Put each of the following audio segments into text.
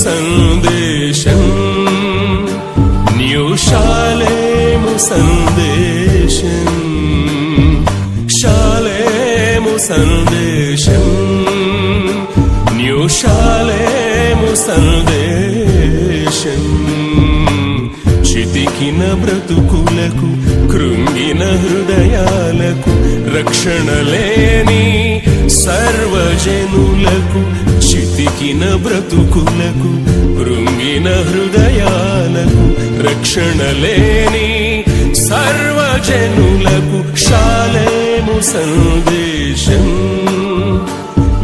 సందేశం న్యూ షాలేము సందేశం, షాలేము సందేశం, న్యూ షాలేము సందేశం. చితికిన బ్రతుకులకు, కృంగిన హృదయాలకు, రక్షణ లేని సర్వజనులకు, చితికిన బ్రతుకులకు, కృంగిన హృదయాలకు, రక్షణ లేని సర్వజనులకు షాలేము సందేశం,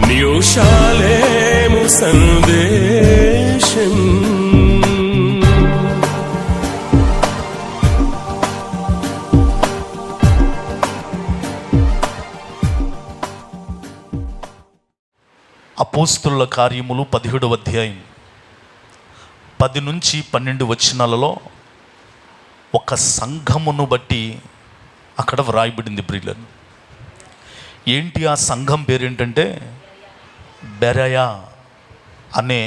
న్యూ షాలేము సందేశం. అపోస్తుల కార్యములు 17వ అధ్యాయం 10 నుంచి 12 వచనాలలో ఒక సంఘమును బట్టి అక్కడ వ్రాయబడింది. ప్రియులను, ఏంటి ఆ సంఘం పేరేంటంటే బెరయా అనే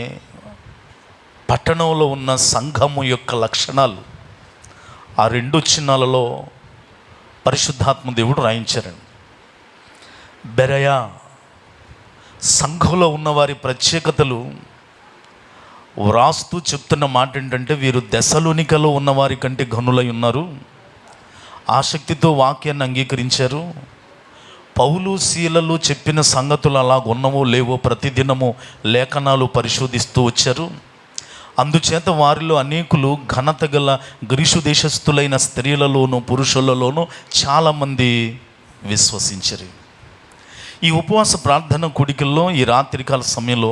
పట్టణంలో ఉన్న సంఘము యొక్క లక్షణాలు ఆ 2 వచనాలలో పరిశుద్ధాత్మ దేవుడు రాయించారండి. బెరయా సంఘంలో ఉన్నవారి ప్రత్యేకతలు వ్రాస్తూ చెప్తున్న మాట ఏంటంటే, వీరు దెసలోనికలో ఉన్నవారి కంటే ఘనులై ఉన్నారు, ఆసక్తితో వాక్యాన్ని అంగీకరించారు, పౌలు శీలలు చెప్పిన సంగతులు అలాగున్నవో లేవో ప్రతిదినము లేఖనాలు పరిశోధిస్తూ వచ్చారు. అందుచేత వారిలో అనేకులు ఘనత గల గ్రీసు దేశస్థులైన స్త్రీలలోనూ పురుషులలోనూ చాలామంది విశ్వసించరు. ఈ ఉపవాస ప్రార్థన కూడికల్లో ఈ రాత్రికాల సమయంలో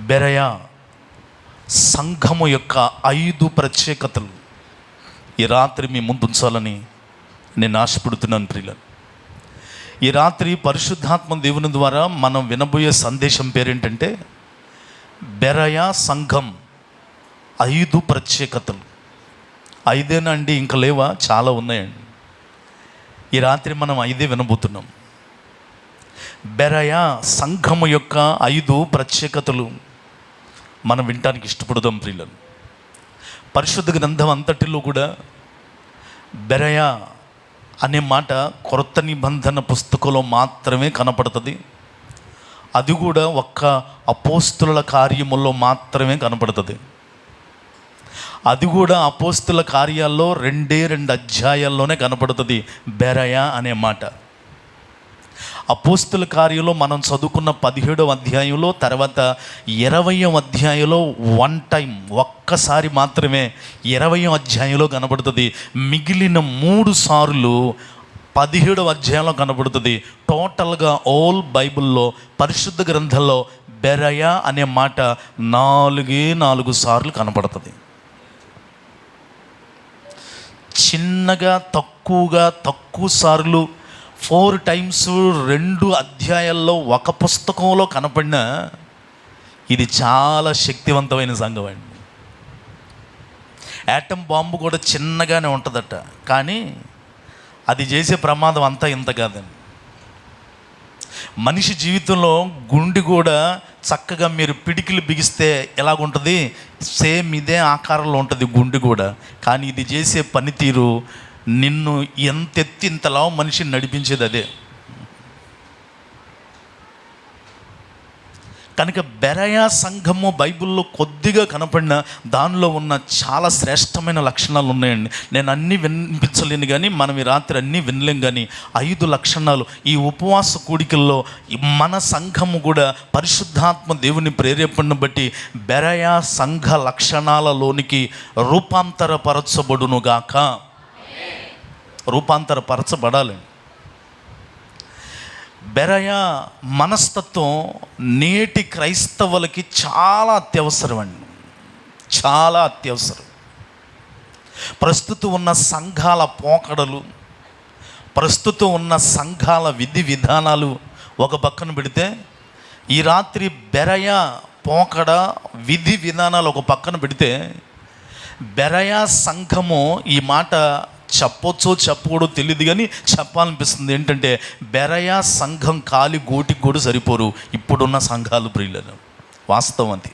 బెరయా సంఘము యొక్క 5 ప్రత్యేకతలు ఈ రాత్రి మీ ముందు ఉంచాలని నేను ఆశపడుతున్నాను. ప్రియులను, ఈ రాత్రి పరిశుద్ధాత్మ దేవుని ద్వారా మనం వినబోయే సందేశం పేరేంటంటే బెరయా సంఘం 5 ప్రత్యేకతలు. 5 అండి, ఇంకా లేవా? చాలా ఉన్నాయండి. ఈ రాత్రి మనం 5 వినబోతున్నాం. బెరయా సంఘము యొక్క 5 ప్రత్యేకతలు మనం వినటానికి ఇష్టపడదాం. ప్రియులను, పరిశుద్ధ గ్రంథం అంతటిలో కూడా బెరయా అనే మాట కొత్త నిబంధన పుస్తకంలో మాత్రమే కనపడుతుంది. అది కూడా ఒక్క అపోస్తుల కార్యముల్లో మాత్రమే కనపడుతుంది. అది కూడా అపోస్తుల కార్యాల్లో 2 అధ్యాయాల్లోనే కనపడుతుంది బెరయా అనే మాట. అపోస్తుల కార్యంలో మనం చదువుకున్న 17వ అధ్యాయంలో, తర్వాత 20వ అధ్యాయంలో ఒక్కసారి మాత్రమే 20వ అధ్యాయంలో కనబడుతుంది. మిగిలిన 3 సార్లు 17వ అధ్యాయంలో కనబడుతుంది. టోటల్గా ఆల్ బైబిల్లో పరిశుద్ధ గ్రంథంలో బెరయా అనే మాట 4 సార్లు కనబడుతుంది. చిన్నగా తక్కువ సార్లు 4 టైమ్స్ 2 అధ్యాయాల్లో ఒక పుస్తకంలో కనపడిన ఇది చాలా శక్తివంతమైన సంఘం అండి. యాటమ్ బాంబు కూడా చిన్నగానే ఉంటుందట, కానీ అది చేసే ప్రమాదం అంతా ఇంత కాదండి. మనిషి జీవితంలో గుండె కూడా చక్కగా మీరు పిడికిలు బిగిస్తే ఎలాగుంటుంది, సేమ్ ఇదే ఆకారంలో ఉంటుంది గుండె కూడా. కానీ ఇది చేసే పనితీరు నిన్ను ఎంతెత్తి ఇంతలా మనిషిని నడిపించేది అదే. కనుక బెరయా సంఘము బైబిల్లో కొద్దిగా కనపడిన దానిలో ఉన్న చాలా శ్రేష్టమైన లక్షణాలు ఉన్నాయండి. నేను అన్నీ వినిపించలేను, కానీ మనం ఈ రాత్రి అన్నీ వినలేం. కానీ 5 లక్షణాలు ఈ ఉపవాస కూడికల్లో మన సంఘము కూడా పరిశుద్ధాత్మ దేవుని ప్రేరేపణను బట్టి బెరయా సంఘ లక్షణాలలోనికి రూపాంతరపరచబడాలి. బెరయ మనస్తత్వం నేటి క్రైస్తవులకి చాలా అత్యవసరం అండి, చాలా అత్యవసరం. ప్రస్తుతం ఉన్న సంఘాల పోకడలు, ప్రస్తుతం ఉన్న సంఘాల విధి విధానాలు ఒక పక్కన పెడితే, ఈ రాత్రి బెరయ పోకడ విధి విధానాలు ఒక పక్కన పెడితే, బెరయ సంఘము, ఈ మాట చెప్పొచ్చో చెప్పకూడదో తెలియదు కానీ చెప్పాలనిపిస్తుంది. ఏంటంటే బెరయ సంఘం కాలి గోటికి కూడా సరిపోరు ఇప్పుడున్న సంఘాలు ప్రియులను, వాస్తవం అది.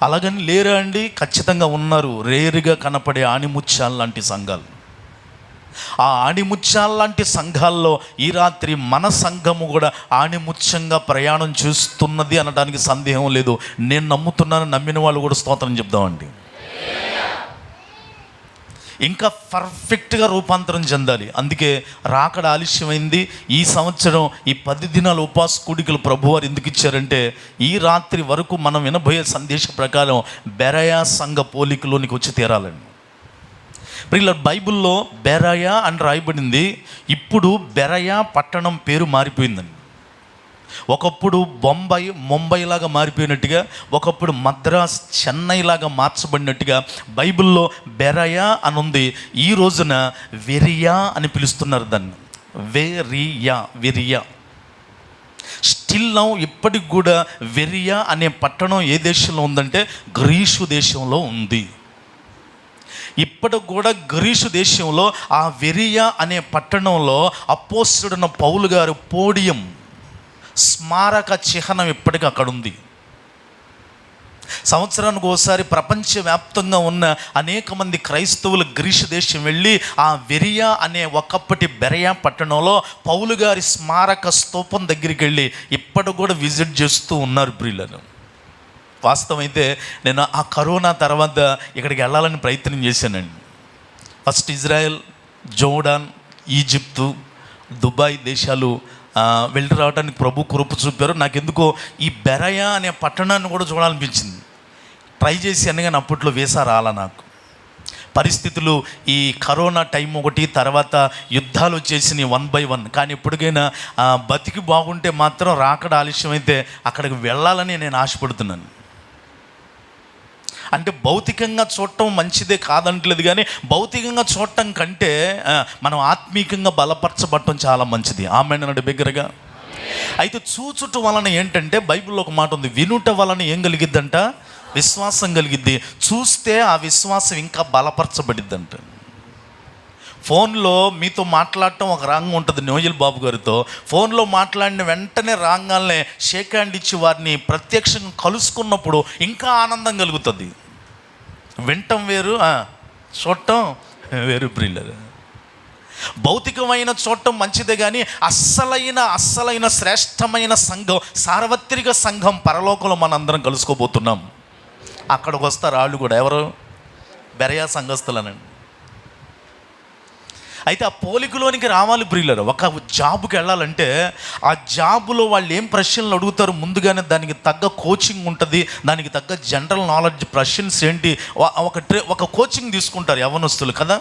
అలాగని లేరా అండి? ఖచ్చితంగా ఉన్నారు. రేరుగా కనపడే ఆణిముత్యాలు లాంటి సంఘాలు. ఆ ఆణిముత్యాల లాంటి సంఘాల్లో ఈ రాత్రి మన సంఘము కూడా ఆణిముత్యంగా ప్రయాణం చేస్తున్నది అనడానికి సందేహం లేదు. నేను నమ్ముతున్నాను, నమ్మిన వాళ్ళు కూడా స్తోత్రం చెప్దామండి. ఇంకా పర్ఫెక్ట్గా రూపాంతరం చెందాలి. అందుకే రాకడ ఆలస్యమైంది. ఈ సంవత్సరం ఈ 10 దినాల ఉపవాస కూడికలు ప్రభువారు ఎందుకు ఇచ్చారంటే, ఈ రాత్రి వరకు మనం వినబోయే సందేశం ప్రకారం బెరయ సంఘ పోలికలోనికి వచ్చి తీరాలండి. ప్రియుల, బైబిల్లో బెరయ అని రాయబడింది. ఇప్పుడు బెరయ పట్టణం పేరు మారిపోయిందండి. ఒకప్పుడు బొంబాయి ముంబైలాగా మారిపోయినట్టుగా, ఒకప్పుడు మద్రాస్ చెన్నై లాగా మార్చబడినట్టుగా బైబిల్లో బెరయ అని ఉంది. ఈ రోజున వెరియా అని పిలుస్తున్నారు దాన్ని. వెరియా స్టిల్ నౌ ఇప్పటికి కూడా వెరియా అనే పట్టణం ఏ దేశంలో ఉందంటే గ్రీసు దేశంలో ఉంది. ఇప్పటికి కూడా గ్రీసు దేశంలో ఆ వెరియా అనే పట్టణంలో అపోస్తలుడైన పౌలు గారు పోడియం, స్మారక చిహ్నం ఇప్పటికీ అక్కడ ఉంది. సంవత్సరానికి ఒకసారి ప్రపంచవ్యాప్తంగా ఉన్న అనేక మంది క్రైస్తవులు గ్రీసు దేశం వెళ్ళి ఆ వెరియా అనే ఒకప్పటి బెరయ పట్టణంలో పౌలు గారి స్మారక స్తూపం దగ్గరికి వెళ్ళి ఇప్పటికి కూడా విజిట్ చేస్తూ ఉన్నారు ప్రియులను. వాస్తవం అయితే నేను ఆ కరోనా తర్వాత ఇక్కడికి వెళ్ళాలని ప్రయత్నం చేశానండి. First Israel, Jordan, Egypt, Dubai దేశాలు వెళ్ళి రావడానికి ప్రభు కృప చూపారు. నాకెందుకో ఈ బెరయ అనే పట్టణాన్ని కూడా చూడాలనిపించింది. ట్రై చేసి అనగానే అప్పట్లో వీసా రాలా నాకు. పరిస్థితులు, ఈ కరోనా టైం ఒకటి, తర్వాత యుద్ధాలు వచ్చేసినాయి 1 by 1. కానీ ఎప్పటికైనా బతికి బాగుంటే మాత్రం రాకడ ఆలస్యమైతే అక్కడికి వెళ్ళాలని నేను ఆశపడుతున్నాను. అంటే భౌతికంగా చూడటం మంచిదే కాదంటలేదు, కానీ భౌతికంగా చూడటం కంటే మనం ఆత్మీకంగా బలపరచబడటం చాలా మంచిది. ఆమేన్ అన్నాడు బిగ్గరగా. అయితే చూచుట వలన ఏంటంటే, బైబిల్లో ఒక మాట ఉంది, వినుట వలన ఏం కలిగిద్దంట? విశ్వాసం కలిగిద్ది. చూస్తే ఆ విశ్వాసం ఇంకా బలపరచబడిద్దంట. ఫోన్లో మీతో మాట్లాడటం ఒక రాంగ్ ఉంటుంది. నోయల్ బాబు గారితో ఫోన్లో మాట్లాడిన వెంటనే రాగానే షేక్ హ్యాండ్ ఇచ్చి వారిని ప్రత్యక్షంగా కలుసుకున్నప్పుడు ఇంకా ఆనందం కలుగుతుంది. వినటం వేరు, చూడటం వేరు ప్రియులారా. భౌతికమైన చూడటం మంచిదే, కానీ అస్సలైన శ్రేష్టమైన సంఘం, సార్వత్రిక సంఘం పరలోకంలో మనందరం కలుసుకోబోతున్నాం. అక్కడికి వస్తారు వాళ్ళు కూడా. ఎవరు? బెరయ సంఘస్థులనండి. అయితే ఆ పోలికలోనికి రావాలి ప్రియులారా. ఒక జాబుకి వెళ్ళాలంటే ఆ జాబులో వాళ్ళు ఏం ప్రశ్నలు అడుగుతారు ముందుగానే దానికి తగ్గ కోచింగ్ ఉంటుంది, దానికి తగ్గ జనరల్ నాలెడ్జ్ ప్రశ్నస్ ఏంటి, ఒక కోచింగ్ తీసుకుంటారు యవ్వనస్తులు కదా.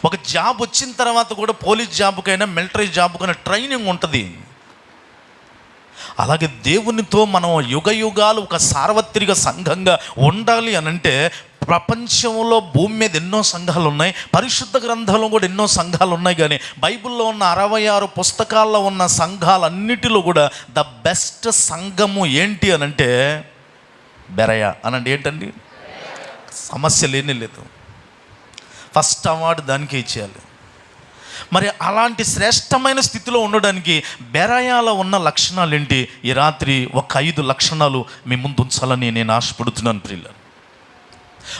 ఒక జాబ్ వచ్చిన తర్వాత కూడా పోలీస్ జాబుకైనా మిలిటరీ జాబుకైనా ట్రైనింగ్ ఉంటుంది. అలాగే దేవునితో మనం యుగాలు ఒక సార్వత్రిక సంఘంగా ఉండాలి అనంటే, ప్రపంచంలో భూమి మీద ఎన్నో సంఘాలు ఉన్నాయి, పరిశుద్ధ గ్రంథంలో కూడా ఎన్నో సంఘాలు ఉన్నాయి, కానీ బైబిల్లో ఉన్న 66 పుస్తకాల్లో ఉన్న సంఘాలన్నిటిలో కూడా ద బెస్ట్ సంఘము ఏంటి అనంటే బెరయ అనండి. ఏంటండి? సమస్య లేనే లేదు. ఫస్ట్ అవార్డు దానికే ఇచ్చేయాలి. మరి అలాంటి శ్రేష్టమైన స్థితిలో ఉండడానికి బెరయాలో ఉన్న లక్షణాలు ఏంటి? ఈ రాత్రి ఒక 5 లక్షణాలు మీ ముందు ఉంచాలని నేను ఆశపడుతున్నాను ప్రియులారా.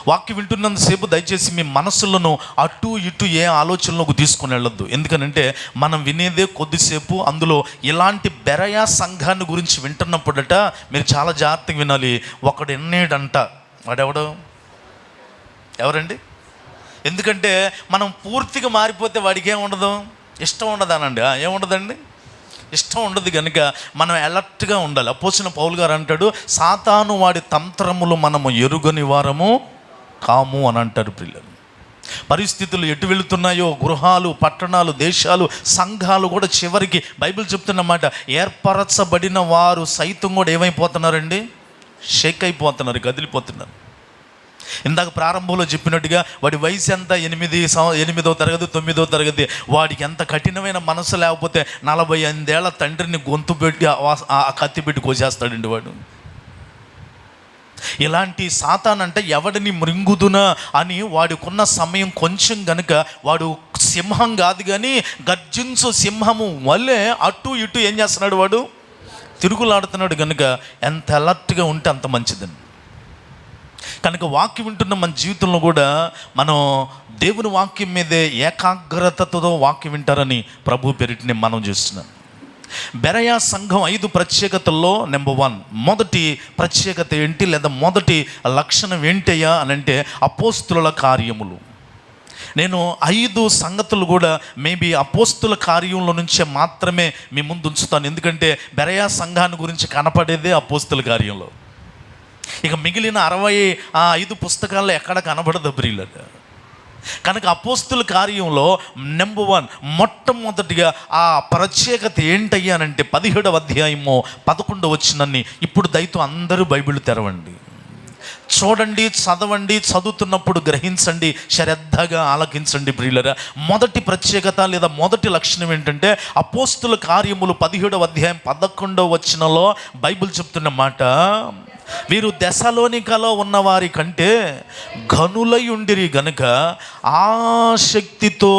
వాక్యం వింటున్నంతసేపు దయచేసి మీ మనసులను అటు ఇటు ఏ ఆలోచనలోకి తీసుకుని వెళ్ళొద్దు. ఎందుకనంటే మనం వినేదే కొద్దిసేపు. అందులో ఇలాంటి బెరయ సంఘాన్ని గురించి వింటున్నప్పుడట మీరు చాలా జాగ్రత్తగా వినాలి. ఒకడు ఎన్నేడంట. ఎవరండి? ఎందుకంటే మనం పూర్తిగా మారిపోతే వాడికి ఏముండదు, ఇష్టం ఉండదానండి. ఏముండదండి? ఇష్టం ఉండదు. కనుక మనం అలర్ట్గా ఉండాలి. అపోస్తలుడైన పౌలు గారు అంటాడు, సాతాను వాడి తంత్రములు మనము ఎరుగని వారము కాము అని అంటారు ప్రియులు. పరిస్థితులు ఎటు వెళుతున్నాయో, గృహాలు, పట్టణాలు, దేశాలు, సంఘాలు కూడా చివరికి బైబిల్ చెప్తున్నమాట, ఏర్పరచబడిన వారు సైతం కూడా ఏమైపోతున్నారండి? షేక్ అయిపోతున్నారు, కదిలిపోతున్నారు. ఇందాక ప్రారంభంలో చెప్పినట్టుగా వాడి వయసు ఎంత? 8వ తరగతి 9వ తరగతి. వాడికి ఎంత కఠినమైన మనసు లేకపోతే 45 ఏళ్ల తండ్రిని గొంతు పెట్టి ఆ కత్తి పెట్టి కోసేస్తాడండి వాడు. ఇలాంటి సాతాన్ అంటే ఎవడిని మృంగుదునా అని వాడికున్న సమయం కొంచెం గనుక వాడు సింహం కాదు కానీ గర్జించు సింహము వల్లే అటు ఇటు ఏం చేస్తున్నాడు? వాడు తిరుగులాడుతున్నాడు. కనుక ఎంత అలర్ట్గా ఉంటే అంత మంచిదండి. కనుక వాక్యం వింటున్న మన జీవితంలో కూడా మనం దేవుని వాక్యం మీదే ఏకాగ్రతతో వాక్యం వింటారని ప్రభు పేరిటిని మనం చేస్తున్నాం. బెరయా సంఘం 5 ప్రత్యేకతల్లో నెంబర్ 1 మొదటి ప్రత్యేకత ఏంటి, లేదా మొదటి లక్షణం ఏంటయ్యా అని అంటే అపోస్తుల కార్యములు. నేను 5 సంగతులు కూడా మేబీ అపోస్తుల కార్యంలో నుంచే మాత్రమే మీ ముందు ఉంచుతాను. ఎందుకంటే బెరయా సంఘాన్ని గురించి కనపడేదే అపోస్తుల కార్యంలో. ఇక మిగిలిన 65 పుస్తకాల్లో ఎక్కడ కనబడదు ప్రియులారా. కనుక అపోస్తుల కార్యంలో నెంబర్ 1 మొట్టమొదటిగా ఆ ప్రత్యేకత ఏంటయ్యానంటే 17వ అధ్యాయము 11వ వచనాన్ని ఇప్పుడు దయతో అందరూ బైబిల్ తెరవండి, చూడండి, చదవండి, చదువుతున్నప్పుడు గ్రహించండి, శ్రద్ధగా ఆలకించండి ప్రియులరా. మొదటి ప్రత్యేకత లేదా మొదటి లక్షణం ఏంటంటే అపోస్తుల కార్యములు 17వ అధ్యాయం 11వ వచనంలో బైబిల్ చెప్తున్న మాట, వీరు దెసలోనికలో ఉన్నవారి కంటే ఘనులై ఉండిరి గనుక ఆసక్తితో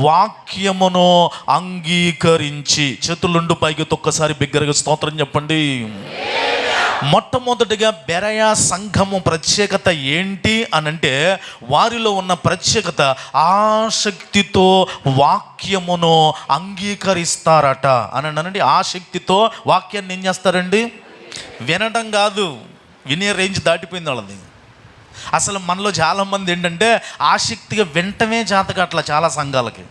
వాక్యమును అంగీకరించి. చేతులుండు పైకి ఒక్కసారి బిగ్గరగా స్తోత్రం చెప్పండి. మొట్టమొదటిగా బెరయా సంఘము ప్రత్యేకత ఏంటి అనంటే వారిలో ఉన్న ప్రత్యేకత ఆసక్తితో వాక్యమును అంగీకరిస్తారట అని అనండి. ఆసక్తితో వాక్యాన్ని ఏం చేస్తారండి? వినడం కాదు, వినే రేంజ్ దాటిపోయింది వాళ్ళది. అసలు మనలో చాలామంది ఏంటంటే ఆసక్తిగా వింటమే చేతగట్ల చాలా సంఘాలకి,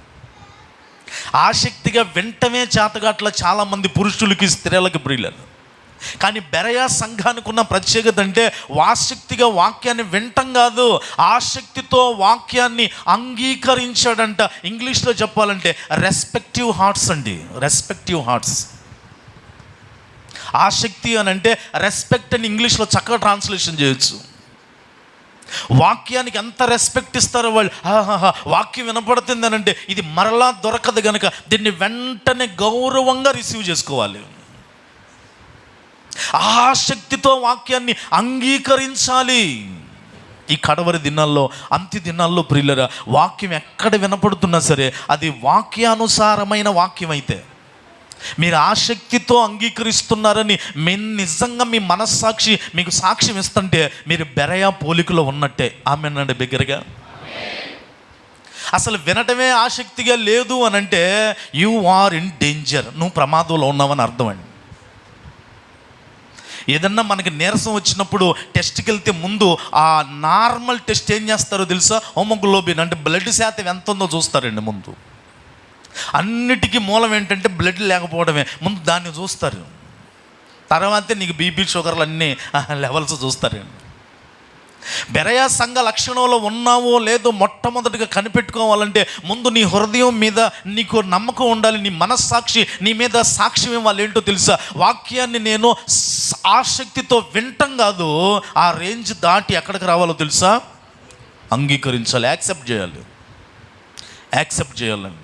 ఆసక్తిగా వింటమే చేతగట్ల చాలామంది పురుషులకి, స్త్రీలకి, ప్రియులను. కానీ బెరయా సంఘానికి ఉన్న ప్రత్యేకత అంటే ఆసక్తిగా వాక్యాన్ని వింటం కాదు, ఆసక్తితో వాక్యాన్ని అంగీకరించాడంట. ఇంగ్లీష్లో చెప్పాలంటే రెస్పెక్టివ్ హార్ట్స్ అండి, రెస్పెక్టివ్ హార్ట్స్. ఆసక్తి అని అంటే రెస్పెక్ట్ అని ఇంగ్లీష్లో చక్కగా ట్రాన్స్లేషన్ చేయొచ్చు. వాక్యానికి ఎంత రెస్పెక్ట్ ఇస్తారో వాళ్ళు. వాక్యం వినపడుతుంది అని అంటే ఇది మరలా దొరకదు కనుక దీన్ని వెంటనే గౌరవంగా రిసీవ్ చేసుకోవాలి. ఆసక్తితో వాక్యాన్ని అంగీకరించాలి. ఈ కడవరి దినాల్లో, అంత్య దినాల్లో ప్రియులరా, వాక్యం ఎక్కడ వినపడుతున్నా సరే అది వాక్యానుసారమైన వాక్యం అయితే మీరు ఆసక్తితో అంగీకరిస్తున్నారని నిజంగా మీ మనస్సాక్షి మీకు సాక్ష్యం ఇస్తుంటే మీరు బెరయా పోలికలో ఉన్నట్టే. ఆమెనండి బిగ్గరగా. అసలు వినటమే ఆసక్తిగా లేదు అని అంటే యు ఆర్ ఇన్ డేంజర్, నువ్వు ప్రమాదంలో ఉన్నావని అర్థం అండి. ఏదన్నా మనకి నీరసం వచ్చినప్పుడు టెస్ట్కి వెళ్తే ముందు ఆ నార్మల్ టెస్ట్ ఏం చేస్తారో తెలుసా? హోమోగ్లోబిన్ అంటే బ్లడ్ శాతం ఎంత ఉందో చూస్తారండి ముందు. అన్నిటికీ మూలం ఏంటంటే బ్లడ్ లేకపోవడమే. ముందు దాన్ని చూస్తారు, తర్వాతే నీకు బీపీ షుగర్లు అన్నీ లెవెల్స్ చూస్తారండి. బెరయా సంఘ లక్షణంలో ఉన్నావో లేదో మొట్టమొదటిగా కనిపెట్టుకోవాలంటే ముందు నీ హృదయం మీద నీకు నమ్మకం ఉండాలి, నీ మనస్సాక్షి నీ మీద సాక్ష్యం ఇవ్వాలి. ఏంటో తెలుసా? వాక్యాన్ని నేను ఆసక్తితో వింటం కాదు, ఆ రేంజ్ దాటి ఎక్కడికి రావాలో తెలుసా? అంగీకరించాలి, యాక్సెప్ట్ చేయాలి, యాక్సెప్ట్ చేయాలండి.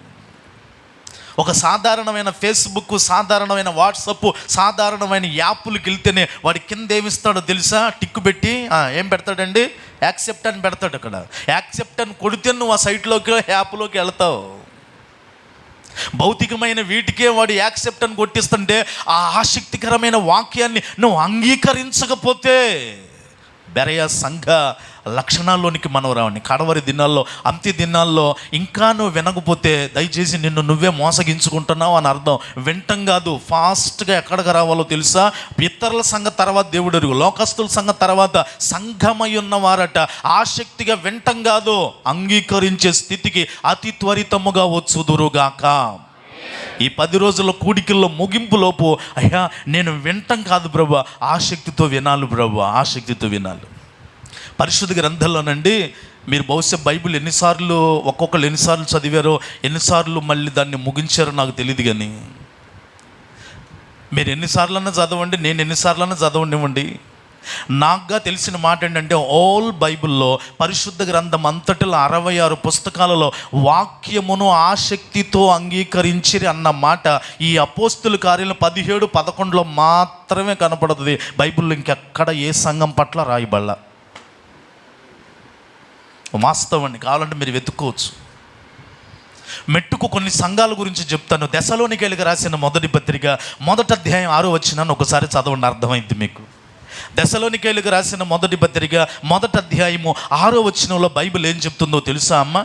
ఒక సాధారణమైన ఫేస్బుక్, సాధారణమైన వాట్సప్, సాధారణమైన యాప్లకు వెళ్తేనే వాడి కింద ఏమిస్తాడో తెలుసా? టిక్కు పెట్టి ఏం పెడతాడండి? యాక్సెప్ట్ అని పెడతాడు. అక్కడ యాక్సెప్ట్ అని కొడితే నువ్వు ఆ సైట్లోకి, యాప్లోకి వెళ్తావు. భౌతికమైన వీటికే వాడు యాక్సెప్ట్ అని కొట్టిస్తుంటే ఆ ఆసక్తికరమైన వాక్యాన్ని నువ్వు అంగీకరించకపోతే బెరయా సంఘ లక్షణాల్లోనికి మనం రావండి. కడవరి దినాల్లో, అంత్య దినాల్లో ఇంకా నువ్వు వినకపోతే దయచేసి నిన్ను నువ్వే మోసగించుకుంటున్నావు అని అర్థం. వింటం కాదు, ఫాస్ట్గా ఎక్కడికి రావాలో తెలుసా? ఇతరుల సంఘ తర్వాత దేవుడు ఎరుగు, లోకస్తుల సంఘ తర్వాత సంఘమై ఉన్నవారట ఆసక్తిగా వింటం కాదు, అంగీకరించే స్థితికి అతి త్వరితముగా వచ్చుదురుగాక. ఈ 10 రోజుల కూడికల్లో ముగింపులోపు అయ్యా నేను వింటం కాదు ప్రభు, ఆసక్తితో వినాలి ప్రభు, ఆసక్తితో వినాలి. పరిశుద్ధ గ్రంథంలోనండి మీరు బహుశా బైబిల్ ఒక్కొక్కరు ఎన్నిసార్లు చదివారో, ఎన్నిసార్లు మళ్ళీ దాన్ని ముగించారో నాకు తెలియదు. కానీ మీరు ఎన్నిసార్లన్నా చదవండి, నేను ఎన్నిసార్లన్నా చదవనివ్వండి, నాకుగా తెలిసిన మాట ఏంటంటే ఆల్ బైబిల్లో పరిశుద్ధ గ్రంథం అంతటిలో 66 పుస్తకాలలో వాక్యమును ఆసక్తితో అంగీకరించిరి అన్న మాట ఈ అపోస్తుల కార్యాలు 17-11లో మాత్రమే కనపడుతుంది. బైబిల్లో ఇంకెక్కడ ఏ సంఘం పట్ల రాయబడలా. వాస్తవాన్ని కావాలంటే మీరు వెతుక్కోవచ్చు. మెట్టుకు కొన్ని సంఘాల గురించి చెప్తాను. దెసలోనికైలకు రాసిన మొదటి పత్రిక 1వ అధ్యాయం 6వ వచనాన్ని ఒకసారి చదవండి, అర్థమైంది మీకు. దెసలోనికైలకు రాసిన మొదటి పత్రిక 1వ అధ్యాయము 6వ వచనంలో బైబిల్ ఏం చెప్తుందో తెలుసా అమ్మ?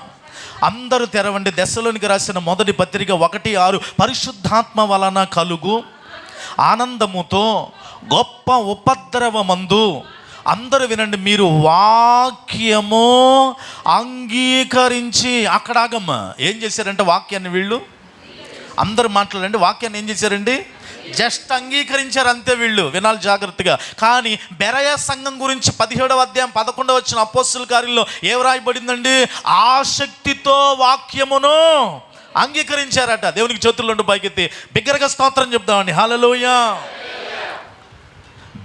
అందరూ తెరవండి. దెసలోనికి రాసిన మొదటి పత్రిక 1:6. పరిశుద్ధాత్మ వలన కలుగు ఆనందముతో గొప్ప ఉపద్రవమందు, అందరూ వినండి, మీరు వాక్యము అంగీకరించి. అక్కడ ఆగమ్మ, ఏం చేశారంటే వాక్యాన్ని వీళ్ళు అందరూ మాట్లాడండి, వాక్యాన్ని ఏం చేశారండి? జస్ట్ అంగీకరించారు అంతే. వీళ్ళు వినాలి జాగ్రత్తగా. కానీ బెరయ సంఘం గురించి 17వ అధ్యాయం 11వ వచనం అపోస్తుల కార్యాల్లో ఏం రాయబడిందండి? ఆసక్తితో వాక్యమును అంగీకరించారట. దేవునికి చేతుల్లో పైకెత్తి బిగ్గరగా స్తోత్రం చెప్దామండి. హల్లెలూయా.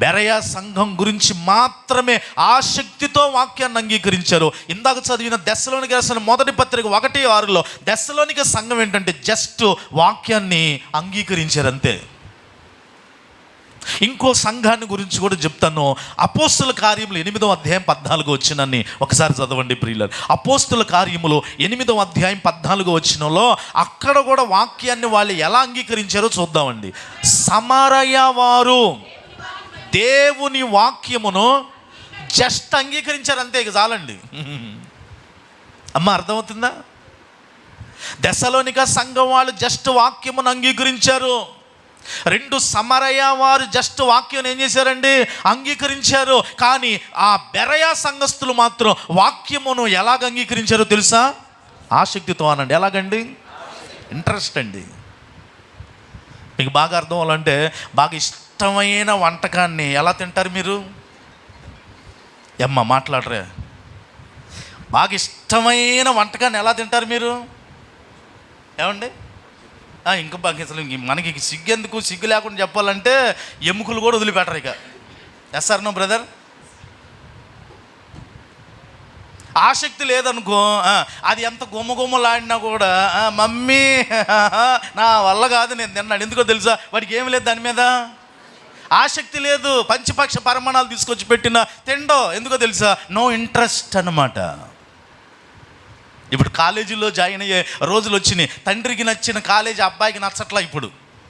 బెరయ సంఘం గురించి మాత్రమే ఆసక్తితో వాక్యాన్ని అంగీకరించారు. ఇందాక చదివిన దెస్సలోనిక రాసిన మొదటి పత్రిక 1:6లో దెస్సలోనిక సంఘం ఏంటంటే జస్ట్ వాక్యాన్ని అంగీకరించారు అంతే. ఇంకో సంఘాన్ని గురించి కూడా చెప్తాను. అపోస్తుల కార్యములు 8వ అధ్యాయం 14వ వచనాన్ని ఒకసారి చదవండి ప్రియులారా. అపోస్తుల కార్యములు 8వ అధ్యాయం 14వ వచనంలో అక్కడ కూడా వాక్యాన్ని వాళ్ళు ఎలా అంగీకరించారో చూద్దామండి. సమరయ వారు దేవుని వాక్యమును జస్ట్ అంగీకరించారు అంతే, ఇక చాలండి. అమ్మ అర్థమవుతుందా? దెసలోనిక సంఘం వాళ్ళు జస్ట్ వాక్యమును అంగీకరించారు. 2 సమరయ వారు జస్ట్ వాక్యం ఏం చేశారండి? అంగీకరించారు. కానీ ఆ బెరయ సంఘస్థులు మాత్రం వాక్యమును ఎలాగ అంగీకరించారో తెలుసా? ఆసక్తితో అనండి. ఎలాగండి? ఇంట్రెస్ట్ అండి. మీకు బాగా అర్థం అవ్వాలంటే, బాగా ఇష్టమైన వంటకాన్ని ఎలా తింటారు మీరు? మాట్లాడరే. బాగా ఇష్టమైన వంటకాన్ని ఎలా తింటారు మీరు? ఏమండి? ఇంకా బాగా అసలు మనకి సిగ్గెందుకు? సిగ్గు లేకుండా చెప్పాలంటే ఎముకలు కూడా వదిలిపెట్టరు ఇక. Yes sir no brother? ఆసక్తి లేదనుకో, అది ఎంత గుమ్మగుమ్మలాడినా కూడా మమ్మీ నా వల్ల కాదు, నేను తిన్నాను. ఎందుకో తెలుసా? వాడికి ఏమి లేదు, దాని మీద ఆసక్తి లేదు. పంచపక్ష పరమాణాలు తీసుకొచ్చి పెట్టిన తిండో. ఎందుకో తెలుసా? నో ఇంట్రెస్ట్ అన్నమాట. ఇప్పుడు కాలేజీలో జాయిన్ అయ్యే రోజులు వచ్చినాయి. తండ్రికి నచ్చిన కాలేజీ అబ్బాయికి నచ్చట్లా. ఇప్పుడు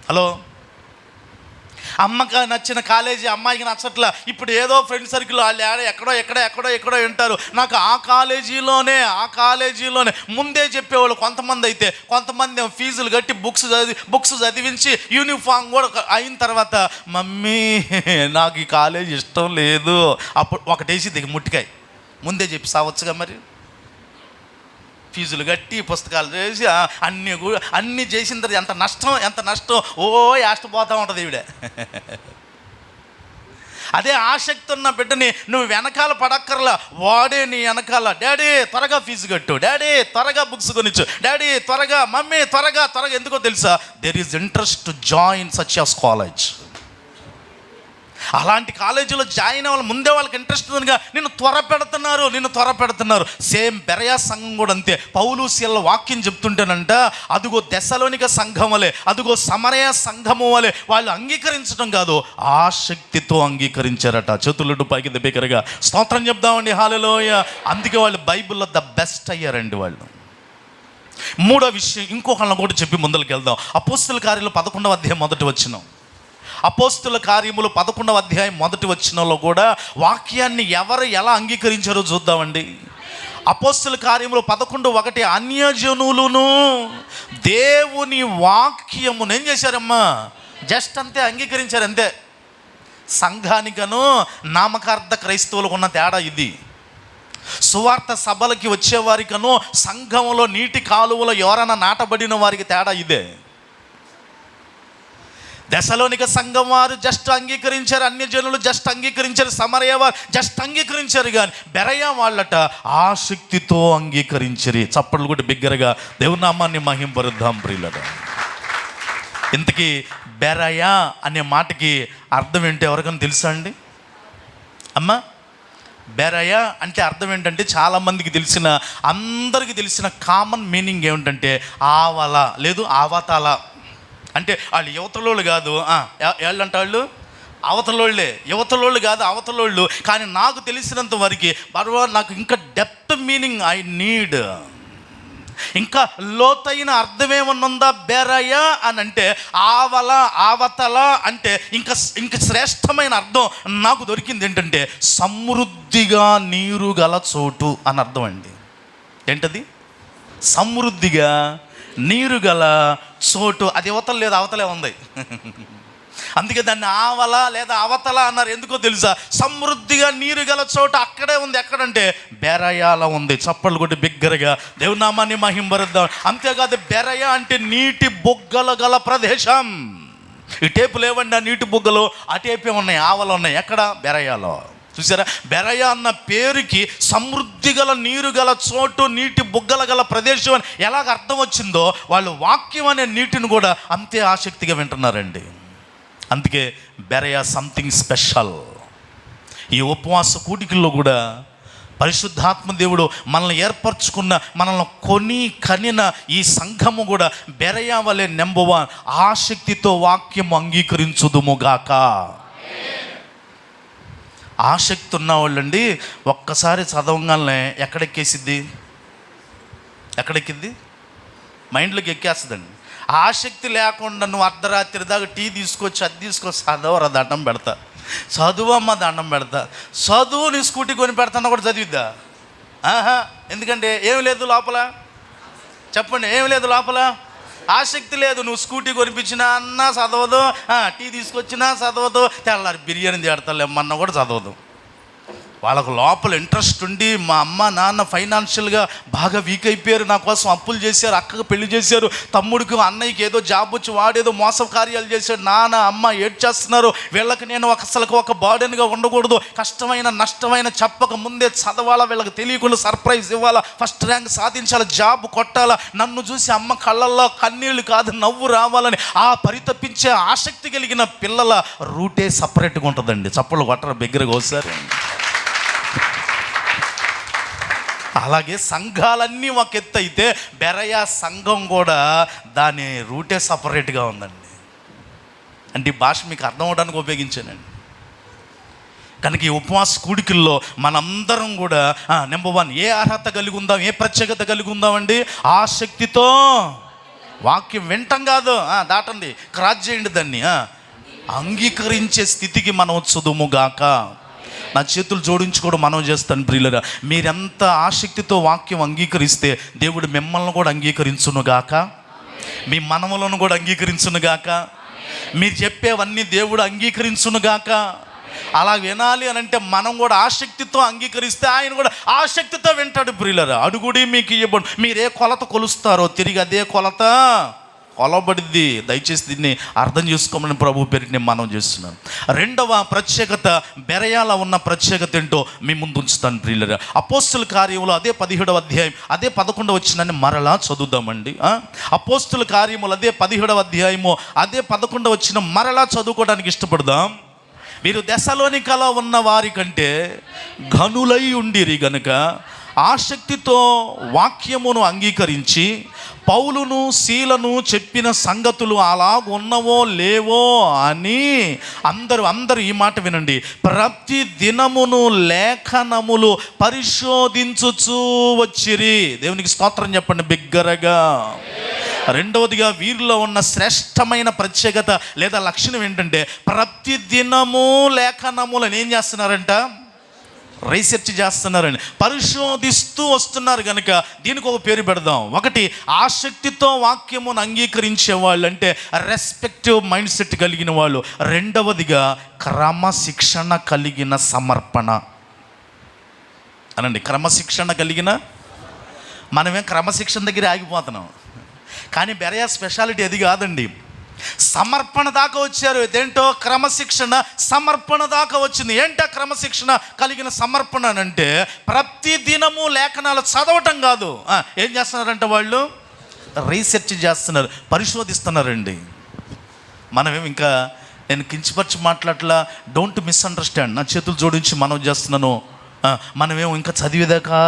హలో, అమ్మకి నచ్చిన కాలేజీ అమ్మాయికి నచ్చట్లా. ఇప్పుడు ఏదో ఫ్రెండ్ సర్కిల్ వాళ్ళు ఎక్కడో వింటారు. నాకు ఆ కాలేజీలోనే ముందే చెప్పేవాళ్ళు కొంతమంది. అయితే కొంతమంది ఫీజులు కట్టి బుక్స్ చదివించి యూనిఫామ్ కూడా అయిన తర్వాత మమ్మీ నాకు ఈ కాలేజీ ఇష్టం లేదు. అప్పుడు ఒకటేసి దిగి ముట్టికాయ ముందే చెప్పి సావచ్చుగా. మరి ఫీజులు కట్టి పుస్తకాలు చేసి అన్నీ చేసిన తర్వాత ఎంత నష్టం యాష్టపోతూ ఉంటుంది ఈవిడ. అదే ఆసక్తి ఉన్న బిడ్డని నువ్వు వెనకాల పడక్కర్లా, వాడే నీ వెనకాల, డాడీ త్వరగా ఫీజు కట్టు, డాడీ త్వరగా బుక్స్ కొనిచ్చు, డాడీ త్వరగా, మమ్మీ త్వరగా. ఎందుకో తెలుసా? There is interest to join such as college. అలాంటి కాలేజీలో జాయిన్ అవ్వాలి ముందే వాళ్ళకి ఇంట్రెస్ట్ ఉందిగా నిన్ను త్వర పెడుతున్నారు. సేమ్ బెరయ సంఘం కూడా అంతే. పౌలు శీల వాక్యం చెప్తుంటేనంట, అదుగో దెసలోనిక సంఘం వలె, అదుగో సమరయ సంఘము వలె వాళ్ళు అంగీకరించడం కాదు, ఆసక్తితో అంగీకరించారట. చేతులు పైకి దగ్గరగా స్తోత్రం చెప్దామండి. హల్లెలూయా. అందుకే వాళ్ళు బైబిల్లో ద బెస్ట్ అయ్యారండి వాళ్ళు. మూడో విషయం ఇంకొకళ్ళని కూడా చెప్పి ముందరికి వెళ్దాం. అపోస్తుల కార్యాలు 11వ అధ్యాయం 1వ వచనం. అపోస్తుల కార్యములు 11వ అధ్యాయం 1వ వచనంలో కూడా వాక్యాన్ని ఎవరు ఎలా అంగీకరించారో చూద్దామండి. అపోస్తుల కార్యములు 11:1 అన్యజనులను దేవుని వాక్యమును ఏం చేశారమ్మా? జస్ట్ అంతే అంగీకరించారు అంతే. సంఘానికను నామకార్థ క్రైస్తవులకు ఉన్న తేడా ఇది. సువార్త సభలకి వచ్చేవారికను సంఘంలో నీటి కాలువలో ఎవరైనా నాటబడిన వారికి తేడా ఇదే. దశలోనిక సంఘం వారు జస్ట్ అంగీకరించారు, అన్య జనులు జస్ట్ అంగీకరించారు, సమరయ వారు జస్ట్ అంగీకరించారు, కానీ బెరయ వాళ్ళట ఆసక్తితో అంగీకరించరు. చప్పట్లు కూడా బిగ్గరగా దేవుని నామాన్ని మహింపరుద్దాం ప్రియులరా. ఇంతకీ బెరయ అనే మాటకి అర్థం ఏంటి ఎవరికైనా తెలుసా అండి? అమ్మా, బెరయ అంటే అర్థం ఏంటంటే చాలామందికి తెలిసిన, అందరికీ తెలిసిన కామన్ మీనింగ్ ఏమిటంటే ఆవల లేదు ఆవతల. అంటే వాళ్ళు యువతలోళ్ళు కాదు, వాళ్ళంటే వాళ్ళు అవతలోళ్ళే, యువతలోళ్ళు కాదు అవతలోళ్ళు. కానీ నాకు తెలిసినంత వరకు నాకు ఇంకా డెప్త్ మీనింగ్ ఐ నీడ్, ఇంకా లోతైన అర్థమేమన్నుందా బెరయ అని అంటే? ఆవల ఆవతల అంటే ఇంకా శ్రేష్టమైన అర్థం నాకు దొరికింది ఏంటంటే సమృద్ధిగా నీరు గల చోటు అని అర్థం అండి. ఏంటది? సమృద్ధిగా నీరు గల చోటు. అది యువతలు లేదు, అవతలే ఉంది. అందుకే దాన్ని ఆవల లేదా అవతల అన్నారు. ఎందుకో తెలుసా? సమృద్ధిగా నీరు గల చోటు అక్కడే ఉంది. ఎక్కడంటే బెరయాల ఉంది. చప్పట్లు కొట్టి బిగ్గరగా దేవుని నామాన్ని మహింపరుద్దాం. అంతేకాదు, బెరయ అంటే నీటి బొగ్గలు గల ప్రదేశం. ఈ టేపు లేవండి, ఆ నీటి బొగ్గలు ఆ టేపే ఉన్నాయి, ఆవలు ఉన్నాయి. ఎక్కడ? బెరయాలో. చూసారా? బెరయ అన్న పేరుకి సమృద్ధి గల నీరు గల చోటు, నీటి బుగ్గల గల ప్రదేశం అని ఎలాగ అర్థం వచ్చిందో, వాళ్ళు వాక్యం అనే నీటిని కూడా అంతే ఆసక్తిగా వింటున్నారండి. అందుకే బెరయ సంథింగ్ స్పెషల్. ఈ ఉపవాస కూడికల్లో కూడా పరిశుద్ధాత్మ దేవుడు మనల్ని ఏర్పరచుకున్న, మనల్ని కనిన ఈ సంఘము కూడా బెరయ వలె నెంబర్ 1 ఆసక్తితో వాక్యం అంగీకరించుదుముగాక. ఆసక్తి ఉన్నవాళ్ళండి ఒక్కసారి చదవగానే ఎక్కడెక్కేసిద్ది? ఎక్కడెక్కిద్ది? మైండ్లోకి ఎక్కేస్తుందండి. ఆసక్తి లేకుండా నువ్వు అర్ధరాత్రి దాకా టీ తీసుకొచ్చి అది తీసుకొచ్చి చదవరా దండం పెడతా, చదువమ్మ దండం పెడతా, చదువు నీ స్కూటీ కొని పెడతాను కూడా చదివిద్దా? ఎందుకంటే ఏమి లేదు లోపల, చెప్పండి, ఏమి లేదు లోపల, ఆసక్తి లేదు. నువ్వు స్కూటీ కొనిపించినా అన్నా చదవదు, టీ తీసుకొచ్చినా చదవదు, తెల్లారి బిర్యానీ తేడతలేమన్నా కూడా చదవదు. వాళ్ళకు లోపల ఇంట్రెస్ట్ ఉండి, మా అమ్మ నాన్న ఫైనాన్షియల్గా బాగా వీక్ అయిపోయారు, నా కోసం అప్పులు చేశారు, అక్కకు పెళ్లి చేశారు, తమ్ముడికి అన్నయ్యకి ఏదో జాబ్ వచ్చి వాడేదో మోస కార్యాలు చేశాడు, నాన్న అమ్మ ఏడ్చేస్తున్నారు, వీళ్ళకి నేను అసలు ఒక బర్డెన్గా ఉండకూడదు, కష్టమైన నష్టమైన చెప్పక ముందే చదవాలా, వీళ్ళకి తెలియకుండా సర్ప్రైజ్ ఇవ్వాలా, ఫస్ట్ ర్యాంక్ సాధించాలా, జాబ్ కొట్టాలా, నన్ను చూసి అమ్మ కళ్ళల్లో కన్నీళ్ళు కాదు నవ్వు రావాలని ఆ పరితపించే ఆసక్తి కలిగిన పిల్లల రూటే సపరేట్గా ఉంటుందండి. చప్పలు కొట్టరు బిగ్గరగా ఒకసారి. అలాగే సంఘాలన్నీ ఒక ఎత్తు అయితే బెరయ సంఘం కూడా దాని రూటే సపరేట్గా ఉందండి. అంటే ఈ భాష మీకు అర్థం అవడానికి ఉపయోగించానండి. కనుక ఈ ఉపవాస కూడికల్లో మనందరం కూడా నెంబర్ 1 ఏ అర్హత కలిగి ఉందాం, ఏ ప్రత్యేకత కలిగి ఉందామండి? ఆసక్తితో వాక్యం వింటాం కాదు, దాటండి, క్రాస్ చేయండి, దాన్ని అంగీకరించే స్థితికి మనం వచ్చుదుముగాక. నా చేతులు జోడించుకోవడం మనం చేస్తాను ప్రియులరా. మీరెంత ఆసక్తితో వాక్యం అంగీకరిస్తే దేవుడు మిమ్మల్ని కూడా అంగీకరించునుగాక, మీ మనములను కూడా అంగీకరించునుగాక, మీరు చెప్పేవన్నీ దేవుడు అంగీకరించునుగాక. అలా వినాలి అని అంటే మనం కూడా ఆసక్తితో అంగీకరిస్తే ఆయన కూడా ఆసక్తితో వింటాడు ప్రియులరా. అడుగుడి మీకు ఇవ్వబడు. మీరే కొలత కొలుస్తారో తిరిగి అదే కొలత కొలబడిద్ది. దయచేసి దీన్ని అర్థం చేసుకోమని ప్రభు పేరుని నేను మనం చేస్తున్నాను. రెండవ ప్రత్యేకత, బెరయాల ఉన్న ప్రత్యేకత ఏంటో మీ ముందు ఉంచుతాను ప్రియులరా. అపోస్తుల కార్యములు అదే 17వ అధ్యాయం అదే 11వ వచనాన్ని మరలా చదువుదామండి. అపోస్తుల కార్యములు అదే 17వ అధ్యాయము అదే 11వ వచనం మరలా చదువుకోవడానికి ఇష్టపడదాం. మీరు దెసలోనికలో ఉన్న వారి కంటే ఘనులై ఉండిరి గనుక ఆసక్తితో వాక్యమును అంగీకరించి పౌలును శీలను చెప్పిన సంగతులు అలాగున్నవో లేవో అని అందరూ ఈ మాట వినండి, ప్రతి దినమును లేఖనములు పరిశోధించుచూ వచ్చిరి. దేవునికి స్తోత్రం చెప్పండి బిగ్గరగా. రెండవదిగా వీరిలో ఉన్న శ్రేష్టమైన ప్రత్యేకత లేదా లక్షణం ఏంటంటే ప్రతి దినము లేఖనములను ఏం చేస్తున్నారంట? రీసెర్చ్ చేస్తున్నారని, పరిశోధిస్తూ వస్తున్నారు. కనుక దీనికి ఒక పేరు పెడదాం. ఒకటి, ఆసక్తితో వాక్యమును అంగీకరించే వాళ్ళు, అంటే రెస్పెక్టివ్ మైండ్ సెట్ కలిగిన వాళ్ళు. రెండవదిగా క్రమశిక్షణ కలిగిన సమర్పణ అనండి. క్రమశిక్షణ కలిగిన, మనమే క్రమశిక్షణ దగ్గర ఆగిపోతున్నాం. కానీ బెరయ స్పెషాలిటీ అది కాదండి. సమర్పణ దాకా వచ్చారు. ఇదేంటో క్రమశిక్షణ, సమర్పణ దాకా వచ్చింది. ఏంటో క్రమశిక్షణ కలిగిన సమర్పణ అంటే ప్రతి దినము లేఖనాలు చదవటం కాదు. ఏం చేస్తున్నారంటే వాళ్ళు రీసెర్చ్ చేస్తున్నారు, పరిశోధిస్తున్నారండి. మనమేమి ఇంకా నేను కించపరిచి మాట్లాడలా, డోంట్ మిస్అండర్స్టాండ్. నా చేతులు జోడించి మనం చేస్తున్నాను. మనమేమో ఇంకా చదివేదాకే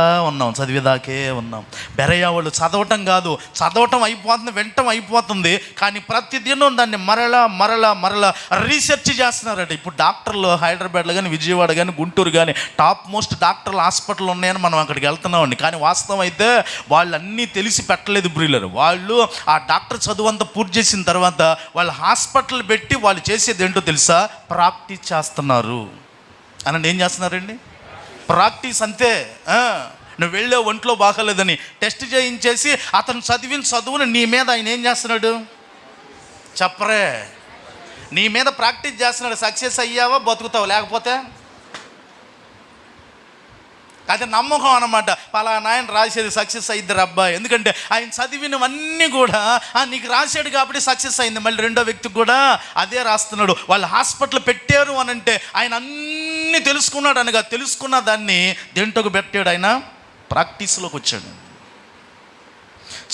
ఉన్నాం. బెరయ్య వాళ్ళు చదవటం కాదు, చదవటం అయిపోతుంది, వినటం అయిపోతుంది, కానీ ప్రతిదినం దాన్ని మరలా రీసెర్చ్ చేస్తున్నారట. ఇప్పుడు డాక్టర్లు హైదరాబాద్లో కానీ, విజయవాడ కానీ, గుంటూరు కానీ టాప్ మోస్ట్ డాక్టర్లు హాస్పిటల్ ఉన్నాయని మనం అక్కడికి వెళ్తున్నామండి. కానీ వాస్తవం అయితే వాళ్ళన్నీ తెలిసి పెట్టలేదు బ్రీలర్. వాళ్ళు ఆ డాక్టర్ చదువు అంతా పూర్తి చేసిన తర్వాత వాళ్ళు హాస్పిటల్ పెట్టి వాళ్ళు చేసేది ఏంటో తెలుసా? ప్రాక్టీస్ చేస్తున్నారు. అనండి, ఏం చేస్తున్నారండి? ప్రాక్టీస్. అంతే. నువ్వు వెళ్ళే ఒంట్లో బాగలేదని టెస్ట్ చేయించేసి అతను చదివిన చదువుని నీ మీద ఆయన ఏం చేస్తున్నాడు చెప్పరే? నీ మీద ప్రాక్టీస్ చేస్తున్నాడు. సక్సెస్ అయ్యావా బతుకుతావు, లేకపోతే అది నమ్మకం అన్నమాట. పలానా ఆయన రాసేది సక్సెస్ అయ్యిద్దరు అబ్బాయి, ఎందుకంటే ఆయన చదివినవన్నీ కూడా నీకు రాశాడు కాబట్టి సక్సెస్ అయింది. మళ్ళీ రెండో వ్యక్తికి కూడా అదే రాస్తున్నాడు. వాళ్ళు హాస్పిటల్ పెట్టారు అని అంటే ఆయన అన్నీ తెలుసుకున్నాడు అనగా, తెలుసుకున్న దాన్ని దేంట్లోకి పెట్టాడు? ఆయన ప్రాక్టీస్లోకి వచ్చాడు.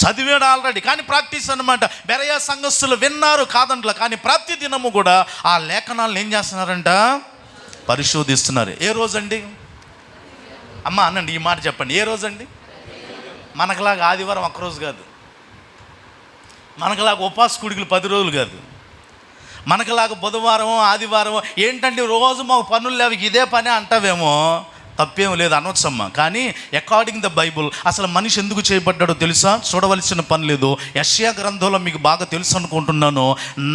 చదివాడు ఆల్రెడీ, కానీ ప్రాక్టీస్ అన్నమాట. బెరయ సంఘస్థులు విన్నారు కాదంట్లా, కానీ ప్రతి దినము కూడా ఆ లేఖనాలను ఏం చేస్తున్నారంట? పరిశోధిస్తున్నారు. ఏ రోజండి? అమ్మ అనండి, ఈ మాట చెప్పండి. ఏ రోజండి? మనకులాగా ఆదివారం ఒక్కరోజు కాదు, మనకులాగా ఉపాస కూడికలు 10 రోజులు కాదు, మనకులాగా బుధవారం ఆదివారం ఏంటంటే రోజు మాకు పనులు లేవు, ఇదే పని అంటావేమో, తప్పేం లేదు, అనవచ్చమ్మా. కానీ అకార్డింగ్ ద బైబుల్ అసలు మనిషి ఎందుకు చేయబడ్డాడో తెలుసా? చూడవలసిన పని లేదు. యెషయా గ్రంథంలో మీకు బాగా తెలుసు అనుకుంటున్నాను.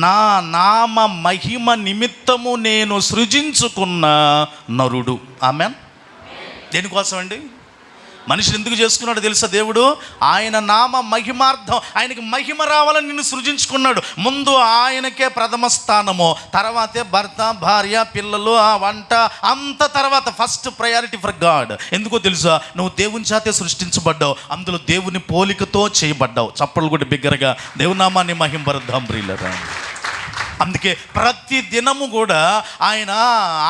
నా నామ మహిమ నిమిత్తము నేను సృజించుకున్న నరుడు. ఆమేన్. దేనికోసం అండి? మనిషిని ఎందుకు చేసుకున్నాడు తెలుసా? దేవుడు ఆయన నామ మహిమార్థం, ఆయనకి మహిమ రావాలని నిన్ను సృజించుకున్నాడు. ముందు ఆయనకే ప్రథమ స్థానము, తర్వాతే భర్త, భార్య, పిల్లలు, ఆ వంట, అంత తర్వాత ఫస్ట్ ప్రయారిటీ ఫర్ గాడ్. ఎందుకో తెలుసా? నువ్వు దేవుని చేతే సృష్టించబడ్డావు, అందులో దేవుని పోలికతో చేయబడ్డావు. చప్పట్లు కూడా బిగ్గరగా దేవుని నామాన్ని మహింపరుద్దాం ప్రియులారా. అందుకే ప్రతి దినము కూడా ఆయన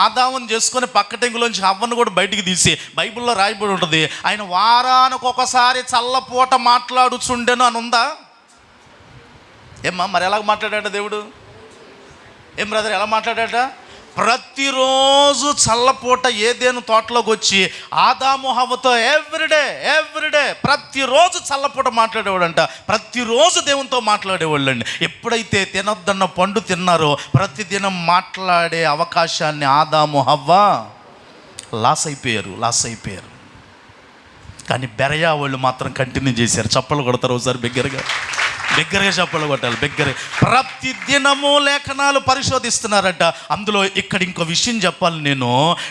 ఆదామును చేసుకొని పక్కటెంగులోంచి హవ్వను కూడా బయటికి తీసి, బైబిల్లో రాయబడి ఉంటుంది, ఆయన వారానికి ఒకసారి చల్లపూట మాట్లాడుచుండెను అని ఉందా? ఏమ్మా, మరి ఎలాగ మాట్లాడాట దేవుడు? ఏం బ్రదర్, ఎలా మాట్లాడాట? ప్రతిరోజు చల్లపూట ఏదేను తోటలోకి వచ్చి ఆదాము హవ్వతో ఎవ్రీడే ప్రతిరోజు చల్లపూట మాట్లాడేవాడంట. ప్రతిరోజు దేవునితో మాట్లాడేవాళ్ళండి. ఎప్పుడైతే తినొద్దన్న పండు తిన్నారో ప్రతిదినం మాట్లాడే అవకాశాన్ని ఆదాము హవ్వ లాస్ అయిపోయారు. కానీ బెరయా వాళ్ళు మాత్రం కంటిన్యూ చేశారు. చప్పలు కొడతారు ఒకసారి బిగ్గరగా చప్పలు కొట్టాలి, బిగ్గర. ప్రతి దినము లేఖనాలు పరిశోధిస్తున్నారట. అందులో ఇక్కడ ఇంకో విషయం చెప్పాలి నేను.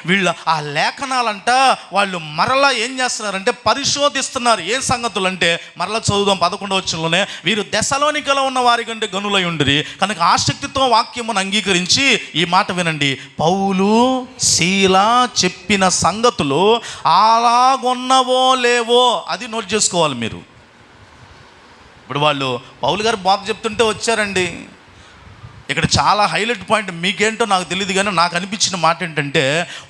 వీళ్ళు ఆ లేఖనాలంట వాళ్ళు మరలా ఏం చేస్తున్నారంటే పరిశోధిస్తున్నారు. ఏ సంగతులు అంటే మరలా చదువుదాం 11వ వచనంలోనే, వీరు దెసలోనికలో ఉన్న వారి కంటే గనులై ఉండిరి కనుక ఆసక్తితో వాక్యమును అంగీకరించి, ఈ మాట వినండి, పౌలు శీల చెప్పిన సంగతులు అలాగున్నవో లేవో అది నోట్ చేసుకోవాలి మీరు. ఇప్పుడు వాళ్ళు పౌలు గారు బాబు చెప్తుంటే వచ్చారండి. ఇక్కడ చాలా హైలైట్ పాయింట్, మీకేంటో నాకు తెలియదు కానీ నాకు అనిపించిన మాట ఏంటంటే,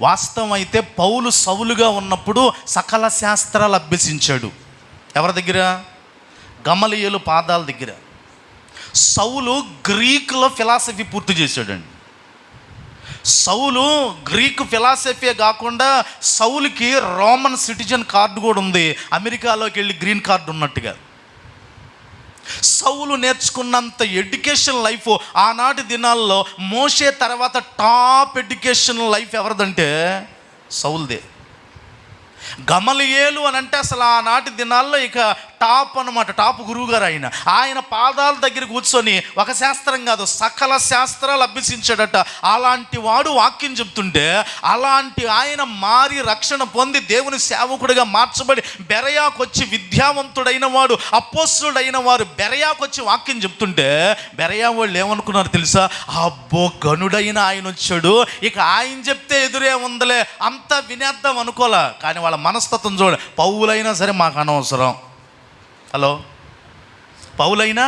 వాస్తవం అయితే పౌలు సౌలుగా ఉన్నప్పుడు సకల శాస్త్రాలు అభ్యసించాడు. ఎవరి దగ్గర? గమలీయేలు పాదాల దగ్గర. సౌలు గ్రీకులో ఫిలాసఫీ పూర్తి చేశాడండి. సౌలు గ్రీకు ఫిలాసఫీ కాకుండా సౌలుకి రోమన్ సిటిజన్ కార్డు కూడా ఉంది, అమెరికాలోకి వెళ్ళి గ్రీన్ కార్డు ఉన్నట్టుగా. సౌలు నేర్చుకున్నంత ఎడ్యుకేషన్ లైఫ్ ఆనాటి దినాల్లో మోషే తర్వాత టాప్ ఎడ్యుకేషన్ లైఫ్ ఎవరిదంటే సౌలుదే. గమలీయేలు అని అంటే అసలు ఆనాటి దినాల్లో ఇక టాప్ అన్నమాట, టాప్ గురువు గారు. ఆయన పాదాల దగ్గర కూర్చొని ఒక శాస్త్రం కాదు సకల శాస్త్రాలు అభ్యసించాడట. అలాంటి వాడు వాక్యం చెప్తుంటే, అలాంటి ఆయన మారి రక్షణ పొంది దేవుని సేవకుడిగా మార్చబడి బెరయాకు వచ్చి విద్యావంతుడైన వాడు, అపోస్తుడైన వారు బెరయాకు వచ్చి వాక్యం చెప్తుంటే బెరయా వాళ్ళు ఏమనుకున్నారు తెలుసా? అబ్బో గనుడైన ఆయన వచ్చాడు, ఇక ఆయన చెప్తే ఎదురే ఉందలే, అంతా వినేద్దాం అనుకోలే. కానీ వాళ్ళ మనస్తత్వం చూడ, పౌలైనా సరే మాకు అనవసరం. హలో, పౌలైనా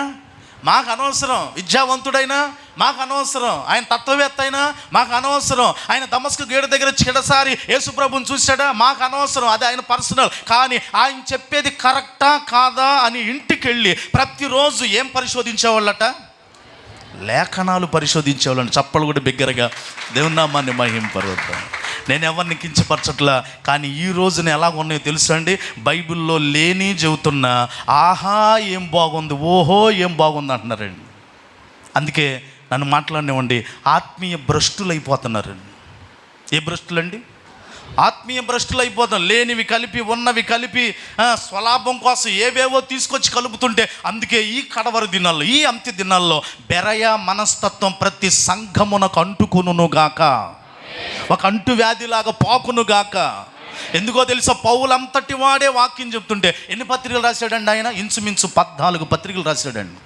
మాకు అనవసరం. విద్యావంతుడైనా మాకు అనవసరం. ఆయన తత్వవేత్త అయినా మాకు అనవసరం. ఆయన దమస్కు గేటు దగ్గర చివరిసారి యేసుప్రభుని చూశాడా, మాకు అనవసరం. అది ఆయన పర్సనల్. కానీ ఆయన చెప్పేది కరెక్టా కాదా అని ఇంటికి వెళ్ళి ప్రతిరోజు ఏం పరిశోధించేవాళ్ళట? లేఖనాలు పరిశోధించేవాళ్ళని. చప్పలు కూడా బిగ్గరగా దేవుని నామాన్ని మహింపరుద్దాం. నేను ఎవరిని కించపరచట్లా, కానీ ఈ రోజున ఎలా ఉన్నాయో తెలుసా అండి? బైబిల్లో లేని చెబుతున్నా, ఆహా ఏం బాగుంది, ఓహో ఏం బాగుంది అంటున్నారండి. అందుకే నన్ను మాట్లాడినివ్వండి, ఆత్మీయ భ్రష్టులు అయిపోతున్నారండి. ఏ భ్రష్టులండి? ఆత్మీయ భ్రష్టులు అయిపోతాం. లేనివి కలిపి ఉన్నవి కలిపి స్వలాభం కోసం ఏవేవో తీసుకొచ్చి కలుపుతుంటే, అందుకే ఈ కడవరి దినాల్లో, ఈ అంత్య దినాల్లో బెరయ మనస్తత్వం ప్రతి సంఘమునకు అంటుకునుగాక, ఒక అంటు వ్యాధిలాగా పాకునుగాక. ఎందుకో తెలుసా? పౌలంతటి వాడే వాక్యం చెప్తుంటే ఎన్ని పత్రికలు రాశాడండి ఆయన? ఇంచుమించు 14 పత్రికలు రాశాడండి.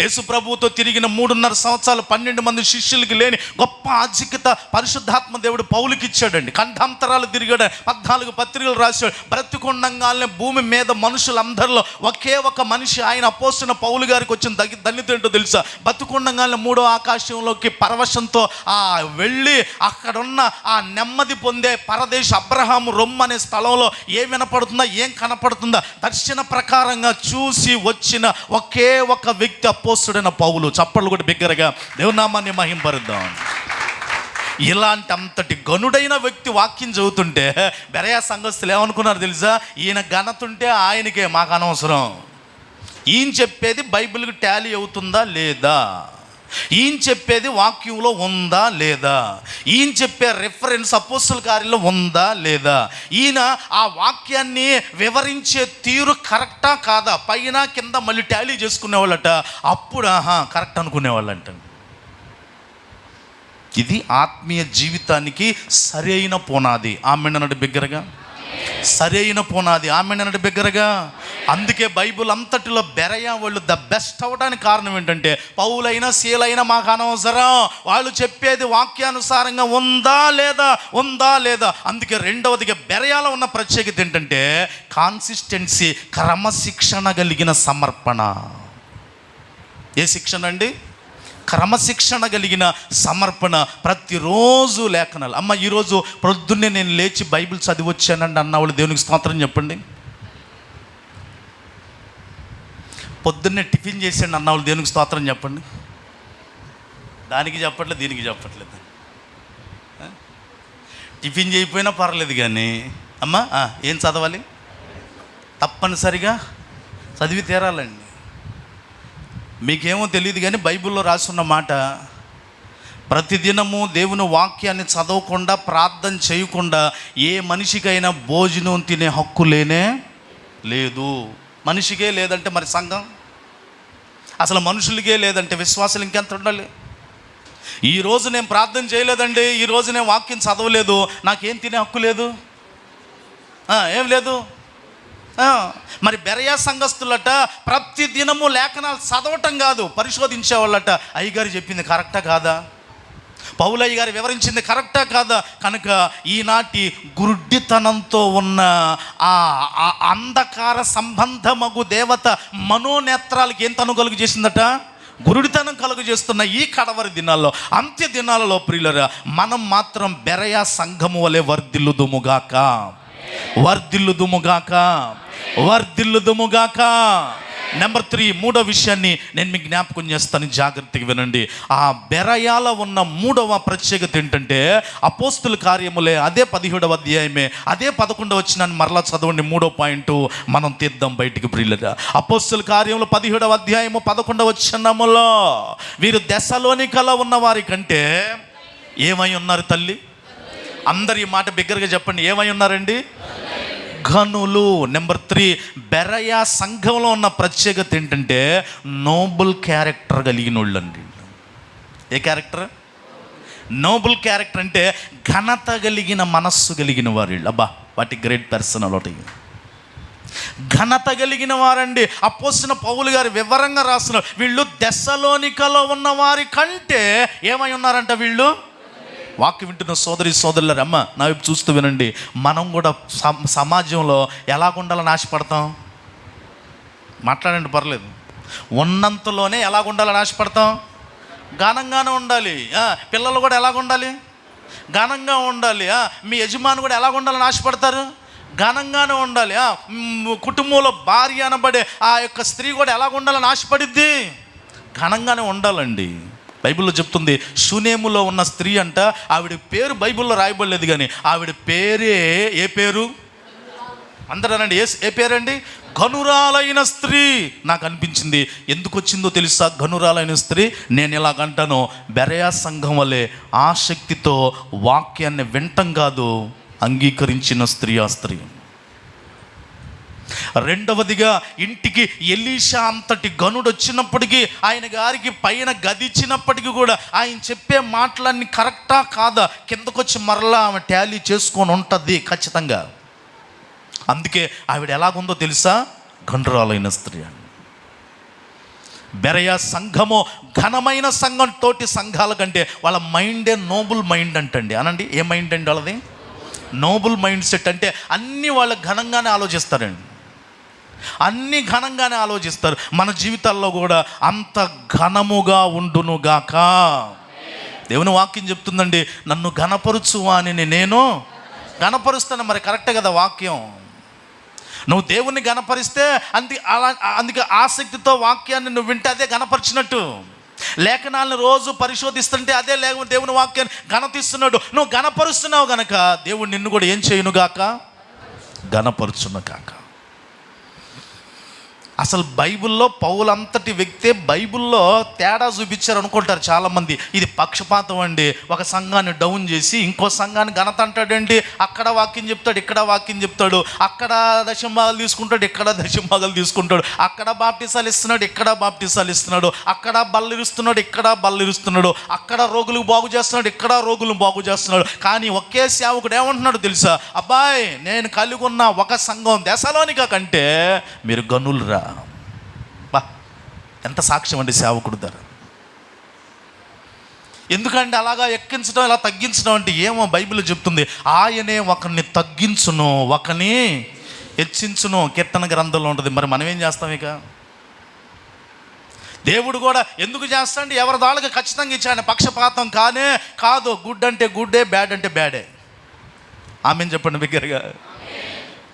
యేసు ప్రభువుతో తిరిగిన 3.5 సంవత్సరాలు 12 మంది శిష్యులకి లేని గొప్ప ఆధిక్యత పరిశుద్ధాత్మ దేవుడు పౌలుకి ఇచ్చాడండి. ఖండాంతరాలు తిరిగాడు, 14 పత్రికలు రాశాడు. బ్రతికుండంగానే భూమి మీద మనుషులందరిలో ఒకే ఒక మనిషి, ఆయన అపోస్తున్న పౌలు గారికి వచ్చిన ధన్యత ఏంటో తెలుసా? బ్రతికుండంగానే 3వ ఆకాశంలోకి పరవశంతో వెళ్ళి అక్కడున్న ఆ నెమ్మది పొందే పరదేశ అబ్రహాము రొమ్ము అనే స్థలంలో ఏం వినపడుతుందా, ఏం కనపడుతుందా, దర్శన ప్రకారంగా చూసి వచ్చిన ఒకే ఒక వ్యక్తి అపోస్తుడైన పౌలు. చప్పట్లు కూడా బిగ్గరగా దేవుని నామాన్ని మహింపరుద్దాం. ఇలాంటి అంతటి గనుడైన వ్యక్తి వాక్యం చదువుతుంటే బెరయా సంఘస్థులు ఏమనుకున్నారు తెలుసా? ఈయన ఘనతుంటే ఆయనకే, మాకు అనవసరం. ఈయన చెప్పేది బైబిల్కి టాలీ అవుతుందా లేదా, ఈయన చెప్పేది వాక్యంలో ఉందా లేదా, ఈయన చెప్పే రెఫరెన్స్ అపోస్తుల కార్యంలో ఉందా లేదా, ఈయన ఆ వాక్యాన్ని వివరించే తీరు కరెక్టా కాదా, పైన కింద మళ్ళీ టాలీ చేసుకునేవాళ్ళట. అప్పుడు కరెక్ట్ అనుకునేవాళ్ళంట. ఇది ఆత్మీయ జీవితానికి సరైన పునాది. ఆమెన్ అన్నట్టు బిగ్గరగా, సరైన పునాది. ఆమెన్ అన్నట్టు బిగ్గరగా. అందుకే బైబుల్ అంతటిలో బెరయా వాళ్ళు ద బెస్ట్ అవ్వడానికి కారణం ఏంటంటే, పౌలైనా శీలైనా మాకు అనవసరం, వాళ్ళు చెప్పేది వాక్యానుసారంగా ఉందా లేదా, ఉందా లేదా. అందుకే రెండవదిగా బెరయాలో ఉన్న ప్రత్యేకత ఏంటంటే కాన్సిస్టెన్సీ, క్రమశిక్షణ కలిగిన సమర్పణ. ఏ శిక్షణ అండి? క్రమశిక్షణ కలిగిన సమర్పణ. ప్రతిరోజు లేఖనాలు. అమ్మ ఈరోజు పొద్దున్నే నేను లేచి బైబిల్ చదివి వచ్చానండి అన్నవాళ్ళు దేవునికి స్తోత్రం చెప్పండి. పొద్దున్నే టిఫిన్ చేసాను అన్నవాళ్ళు దేవునికి స్తోత్రం చెప్పండి. దానికి చెప్పట్లేదు, దీనికి చెప్పట్లేదు. టిఫిన్ చేయకపోయినా పర్లేదు, కానీ అమ్మ ఏం చదవాలి? తప్పనిసరిగా చదివి తీరాలండి. మీకేమో తెలియదు కానీ బైబిల్లో రాసున్న మాట, ప్రతిదినము దేవుని వాక్యాన్ని చదవకుండా ప్రార్థన చేయకుండా ఏ మనిషికైనా భోజనం తినే హక్కు లేనే లేదు. మనిషికే లేదంటే మరి సంఘం, అసలు మనుషులకే లేదంటే విశ్వాసాలు ఇంకెంత ఉండాలి? ఈరోజు నేను ప్రార్థన చేయలేదండి, ఈరోజు నేను వాక్యం చదవలేదు, నాకేం తినే హక్కు లేదు, ఏం లేదు. మరి బెరయా సంఘస్థులట ప్రతి దినము లేఖనాలు చదవటం కాదు, పరిశోధించేవాళ్ళట. అయ్యగారు చెప్పింది కరెక్టా కాదా, పౌలయ్య గారు వివరించింది కరెక్టా కాదా. కనుక ఈనాటి గురుడితనంతో ఉన్న ఆ అంధకార సంబంధమగు దేవత మనోనేత్రాలకి ఏం తను కలుగు చేసిందట? గురుడితనం కలుగు చేస్తున్న ఈ కడవరి దినాల్లో, అంత్య దినాలలో ప్రియులరా, మనం మాత్రం బెరయా సంఘము వలె వర్ధిల్లుదుముగాక, వర్ధిల్లుదుముగాక, వర్ధిల్లుదుముగాక. నెంబర్ 3, మూడో విషయాన్ని నేను మీకు జ్ఞాపకం చేస్తాను, జాగ్రత్తగా వినండి. ఆ బెరయాలో ఉన్న మూడవ ప్రత్యేకత ఏంటంటే అపోస్తుల కార్యములే, అదే 17వ అధ్యాయమే, అదే 11వ వచనాన్ని మరలా చదవండి. 3వ పాయింట్ మనం తీద్దాం బయటికి ప్రియులరా. అపోస్తుల కార్యములు 17వ అధ్యాయము 11వ వచనములో, వీరు దెస్సలోనికలో ఉన్న వారి కంటే ఏమై ఉన్నారు తల్లి? అందరు ఈ మాట బిగ్గరగా చెప్పండి, ఏమై ఉన్నారండి? ఘనులు. నెంబర్ 3, బెరయా సంఘంలో ఉన్న ప్రత్యేకత ఏంటంటే నోబుల్ క్యారెక్టర్ కలిగిన వాళ్ళు అండి. ఏ క్యారెక్టర్? నోబుల్ క్యారెక్టర్ అంటే ఘనత కలిగిన మనస్సు కలిగిన వారు. అబ్బా, వాటి గ్రేట్ పర్సనాలిటీ. ఘనత కలిగిన వారండి. అపోస్తలుడైన పౌలు గారు వివరంగా రాస్తున్నారు, వీళ్ళు దెస్సలోనికలో ఉన్న వారి కంటే ఏమై ఉన్నారంట వీళ్ళు? వాక్యం వింటున్న సోదరి సోదరులారా, అమ్మ నా వైపు చూస్తూ వినండి. మనం కూడా సమాజంలో ఎలాగుండాలని ఆశపడతాం? మాట్లాడండి, పర్లేదు. ఉన్నంతలోనే ఎలాగ ఉండాలని ఆశపడతాం? ఘనంగానే ఉండాలి. పిల్లలు కూడా ఎలాగ ఉండాలి? ఘనంగా ఉండాలి. మీ యజమాని కూడా ఎలాగ ఉండాలని ఆశపడతారు? ఘనంగానే ఉండాలి. కుటుంబంలో భార్య అనబడే ఆ యొక్క స్త్రీ కూడా ఎలాగ ఉండాలని ఆశపడిద్ది? ఘనంగానే ఉండాలండి. బైబిల్లో చెప్తుంది, షూనేములో ఉన్న స్త్రీ అంట, ఆవిడ పేరు బైబిల్లో రాయబడలేదు, కానీ ఆవిడ పేరే ఏ పేరు? అందరూ అనండి, ఏ పేరండి? ఘనురాలైన స్త్రీ. నాకు అనిపించింది, ఎందుకు వచ్చిందో తెలుసా ఘనురాలైన స్త్రీ? నేను ఇలాగంటాను, బెరయా సంఘం వలె ఆసక్తితో వాక్యాన్ని వింటం కాదు, అంగీకరించిన స్త్రీ ఆ స్త్రీ. రెండవదిగా, ఇంటికి ఎలీషా అంతటి గనుడు వచ్చినప్పటికీ, ఆయన గారికి పైన గది ఇచ్చినప్పటికీ కూడా ఆయన చెప్పే మాటలన్నీ కరెక్టా కాదా కిందకొచ్చి మరలా ఆమె టాలీ చేసుకొని ఉంటుంది ఖచ్చితంగా. అందుకే ఆవిడ ఎలాగుందో తెలుసా? ఘనురాలైన స్త్రీ అని. బెరయా సంఘము ఘనమైన సంఘం, తోటి సంఘాల కంటే వాళ్ళ మైండే నోబుల్ మైండ్ అంటండి. అనండి, ఏ మైండ్ అండి వాళ్ళది? Noble mind set. అంటే అన్నీ వాళ్ళు ఘనంగానే ఆలోచిస్తారండి, అన్నీ ఘనంగానే ఆలోచిస్తారు. మన జీవితాల్లో కూడా అంత ఘనముగా ఉండునుగాక. దేవుని వాక్యం చెప్తుందండి, నన్ను ఘనపరుచు అని నేను ఘనపరుస్తాను. మరి కరెక్టే కదా వాక్యం? నువ్వు దేవుణ్ణి ఘనపరిస్తే అందుకే ఆసక్తితో వాక్యాన్ని నువ్వు వింటే అదే ఘనపరిచినట్టు. లేఖనాలను రోజు పరిశోధిస్తుంటే అదే దేవుని వాక్యాన్ని ఘనతిస్తున్నాడు. నువ్వు ఘనపరుస్తున్నావు గనక దేవుడు నిన్ను కూడా ఏం చేయునుగాక? ఘనపరుచును గాక. అసలు బైబిల్లో పౌలంతటి వ్యక్తే బైబిల్లో తేడా చూపించారు అనుకుంటారు చాలామంది. ఇది పక్షపాతం అండి. ఒక సంఘాన్ని డౌన్ చేసి ఇంకో సంఘాన్ని ఘనత అంటాడండి. అక్కడ వాక్యం చెప్తాడు, ఇక్కడ వాక్యం చెప్తాడు. అక్కడ దశంభాగాలు తీసుకుంటాడు, ఇక్కడ దశంభాగాలు తీసుకుంటాడు. అక్కడ బాప్టిసాలు ఇస్తున్నాడు, ఇక్కడ బాప్టిసాలు ఇస్తున్నాడు. అక్కడ బల్లిరుస్తున్నాడు, ఇక్కడ బల్లిరుస్తున్నాడు. అక్కడ రోగులు బాగు చేస్తున్నాడు, ఇక్కడ రోగులు బాగు చేస్తున్నాడు. కానీ ఒకే సేవకుడు ఏమంటున్నాడు తెలుసా? అబ్బాయి, నేను కలిగి ఉన్న ఒక సంఘం దశలోనిక కంటే మీరు గనులురా. ఎంత సాక్ష్యం అండి సేవకుడు ధర. ఎందుకంటే అలాగా ఎక్కించడం, ఇలా తగ్గించడం అంటే ఏమో బైబిల్ చెప్తుంది, ఆయనే ఒకరిని తగ్గించును, ఒకరిని హెచ్చించును. కీర్తన గ్రంథంలో ఉంటుంది. మరి మనం ఏం చేస్తాం? ఇక దేవుడు కూడా ఎందుకు చేస్తాండి? ఎవరి దాళ్ళకి ఖచ్చితంగా ఇచ్చాడు. పక్షపాతం కానే కాదు. గుడ్ అంటే గుడ్డే, బ్యాడ్ అంటే బ్యాడే. ఆమెను చెప్పండి బిగ్గరగా.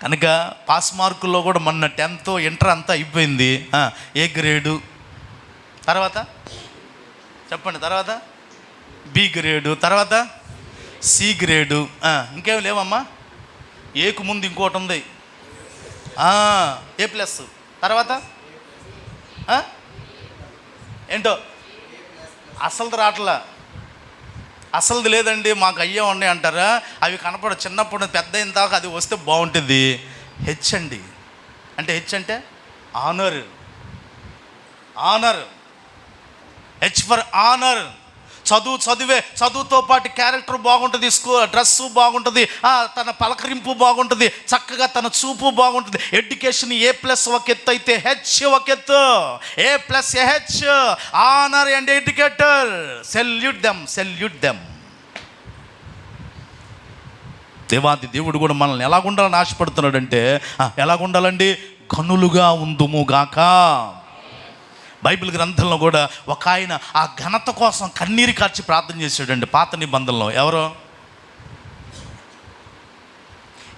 కనుక పాస్ మార్కుల్లో కూడా మొన్న 10th ఇంటర్ అంతా అయిపోయింది. ఏ గ్రేడు, తర్వాత చెప్పండి, తర్వాత బి గ్రేడు, తర్వాత సి గ్రేడు, ఇంకేం లేవమ్మా. ఏకు ముందు ఇంకోటి ఉంది, A+, తర్వాత ఏంటో అసలుది రావట్లా. అసలుది లేదండి, మాకు అయ్యే ఉన్నాయి అంటారా? అవి కనపడ చిన్నప్పుడు పెద్ద అయిన దాకా అది వస్తే బాగుంటుంది. హెచ్ అండి. అంటే హెచ్ అంటే ఆనర్. H for honour. చదువుతో పాటు క్యారెక్టర్ బాగుంటుంది, డ్రెస్సు బాగుంటుంది, తన పలకరింపు బాగుంటుంది, చక్కగా తన చూపు బాగుంటుంది. ఎడ్యుకేషన్ A+ ఒక ఎత్తు అయితే హెచ్ ఒక ఎత్తు. A+H honour and educator. Salute them. దేవాది దేవుడు కూడా మనల్ని ఎలాగుండాలని ఆశపడుతున్నాడంటే, ఎలాగుండాలండి? ఘనులుగా ఉందుముగాక. బైబిల్ గ్రంథంలో కూడా ఒక ఆయన ఆ ఘనత కోసం కన్నీరు కార్చి ప్రార్థన చేశాడండి పాత నిబంధనలో. ఎవరో?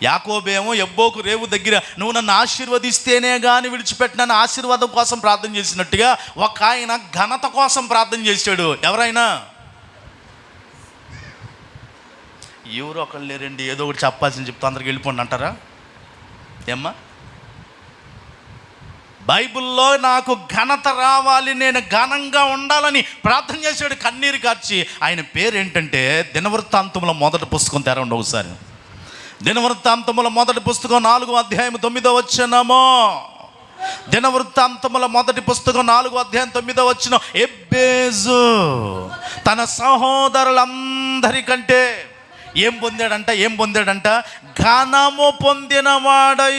యాకోబేమో ఎబ్బోకు రేవు దగ్గర నువ్వు నన్ను ఆశీర్వదిస్తేనే కానీ విడిచిపెట్టినాను ఆశీర్వాదం కోసం ప్రార్థన చేసినట్టుగా ఒక ఆయన ఘనత కోసం ప్రార్థన చేశాడు. ఎవరైనా? ఎవరు ఒకళ్ళు లేరండి, ఏదో ఒకటి చెప్పాల్సింది చెప్తా అందరికి వెళ్ళిపోండి అంటారా? ఏమ్మా? బైబిల్లో నాకు ఘనత రావాలి, నేను ఘనంగా ఉండాలని ప్రార్థన చేశాడు కన్నీరు కార్చి. ఆయన పేరు ఏంటంటే దినవృత్తాంతముల మొదటి పుస్తకం తెరండి ఒకసారి. దినవృత్తాంతముల మొదటి పుస్తకం 4వ అధ్యాయం 9వ వచనము. దినవృత్తాంతముల మొదటి పుస్తకం 4వ అధ్యాయం 9వ వచనం. ఎబ్బేజు తన సహోదరులందరికంటే ఏం పొందాడంట? ఘనము పొందినవాడై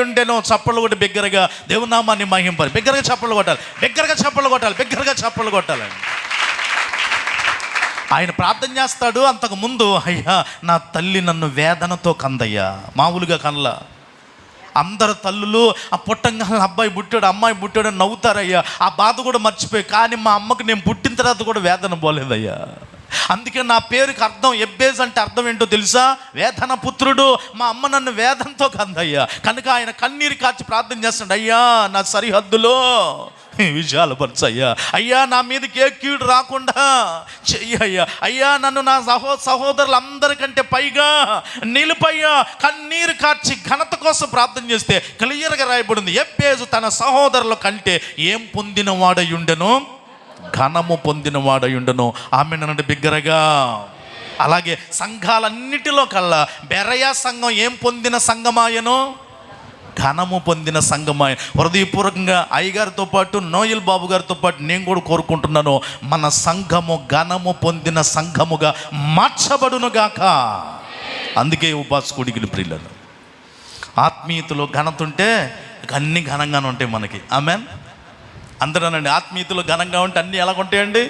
ఉండెను. చప్పళ్ళు కొట్టి బిగ్గరగా దేవుని నామాన్ని మహింపరు. బిగ్గరగా చప్పళ్ళు కొట్టాలి. ఆయన ప్రార్థన చేస్తాడు. అంతకు ముందు, అయ్యా నా తల్లి నన్ను వేదనతో కందయ్యా. మామూలుగా కనలా, అందరు తల్లులు ఆ పుట్టంగా అబ్బాయి పుట్టాడు అమ్మాయి పుట్టాడు అని నవ్వుతారయ్యా. ఆ బాధ కూడా మర్చిపోయి, కానీ మా అమ్మకు నేను పుట్టిన తర్వాత కూడా వేదన పోలేదయ్యా. అందుకే నా పేరుకి అర్థం ఎబ్బేజ్ అంటే అర్థం ఏంటో తెలుసా? వేదన పుత్రుడు. మా అమ్మ నన్ను వేదనతో కందయ్యా. కనుక ఆయన కన్నీరు కార్చి ప్రార్థన చేస్తాడు, అయ్యా నా సరిహద్దులో విశాలపరచయ్యా, అయ్యా నా మీదకి ఏ కీడు రాకుండా చెయ్యయ్యా, అయ్యా నన్ను నా సహోదరులందరికంటే పైగా నిలుపయ్యా. కన్నీరు కార్చి ఘనత కోసం ప్రార్థన చేస్తే క్లియర్గా రాయబడింది, ఎబ్బేజు తన సహోదరుల కంటే ఏం పొందిన వాడయుండెను? ఘనము పొందిన వాడయుండెను. ఆమెనంటే బిగ్గరగా. అలాగే సంఘాలన్నిటిలో కల్లా బెరయా సంఘం ఏం పొందిన సంఘమాయను? ఘనము పొందిన సంఘమాయ. హృదయపూర్వకంగా అయ్యగారితో పాటు నోయల్ బాబు గారితో పాటు నేను కూడా కోరుకుంటున్నాను, మన సంఘము ఘనము పొందిన సంఘముగా మార్చబడునుగాక. అందుకే ఉపాసకుడికి ప్రియులను ఆత్మీయతలో ఘనత ఉంటే అన్నీ ఘనంగానే ఉంటాయి మనకి. ఆమెన్. అందరూనండి, ఆత్మీయతలో ఘనంగా ఉంటే అన్నీ ఎలాగుంటాయండి?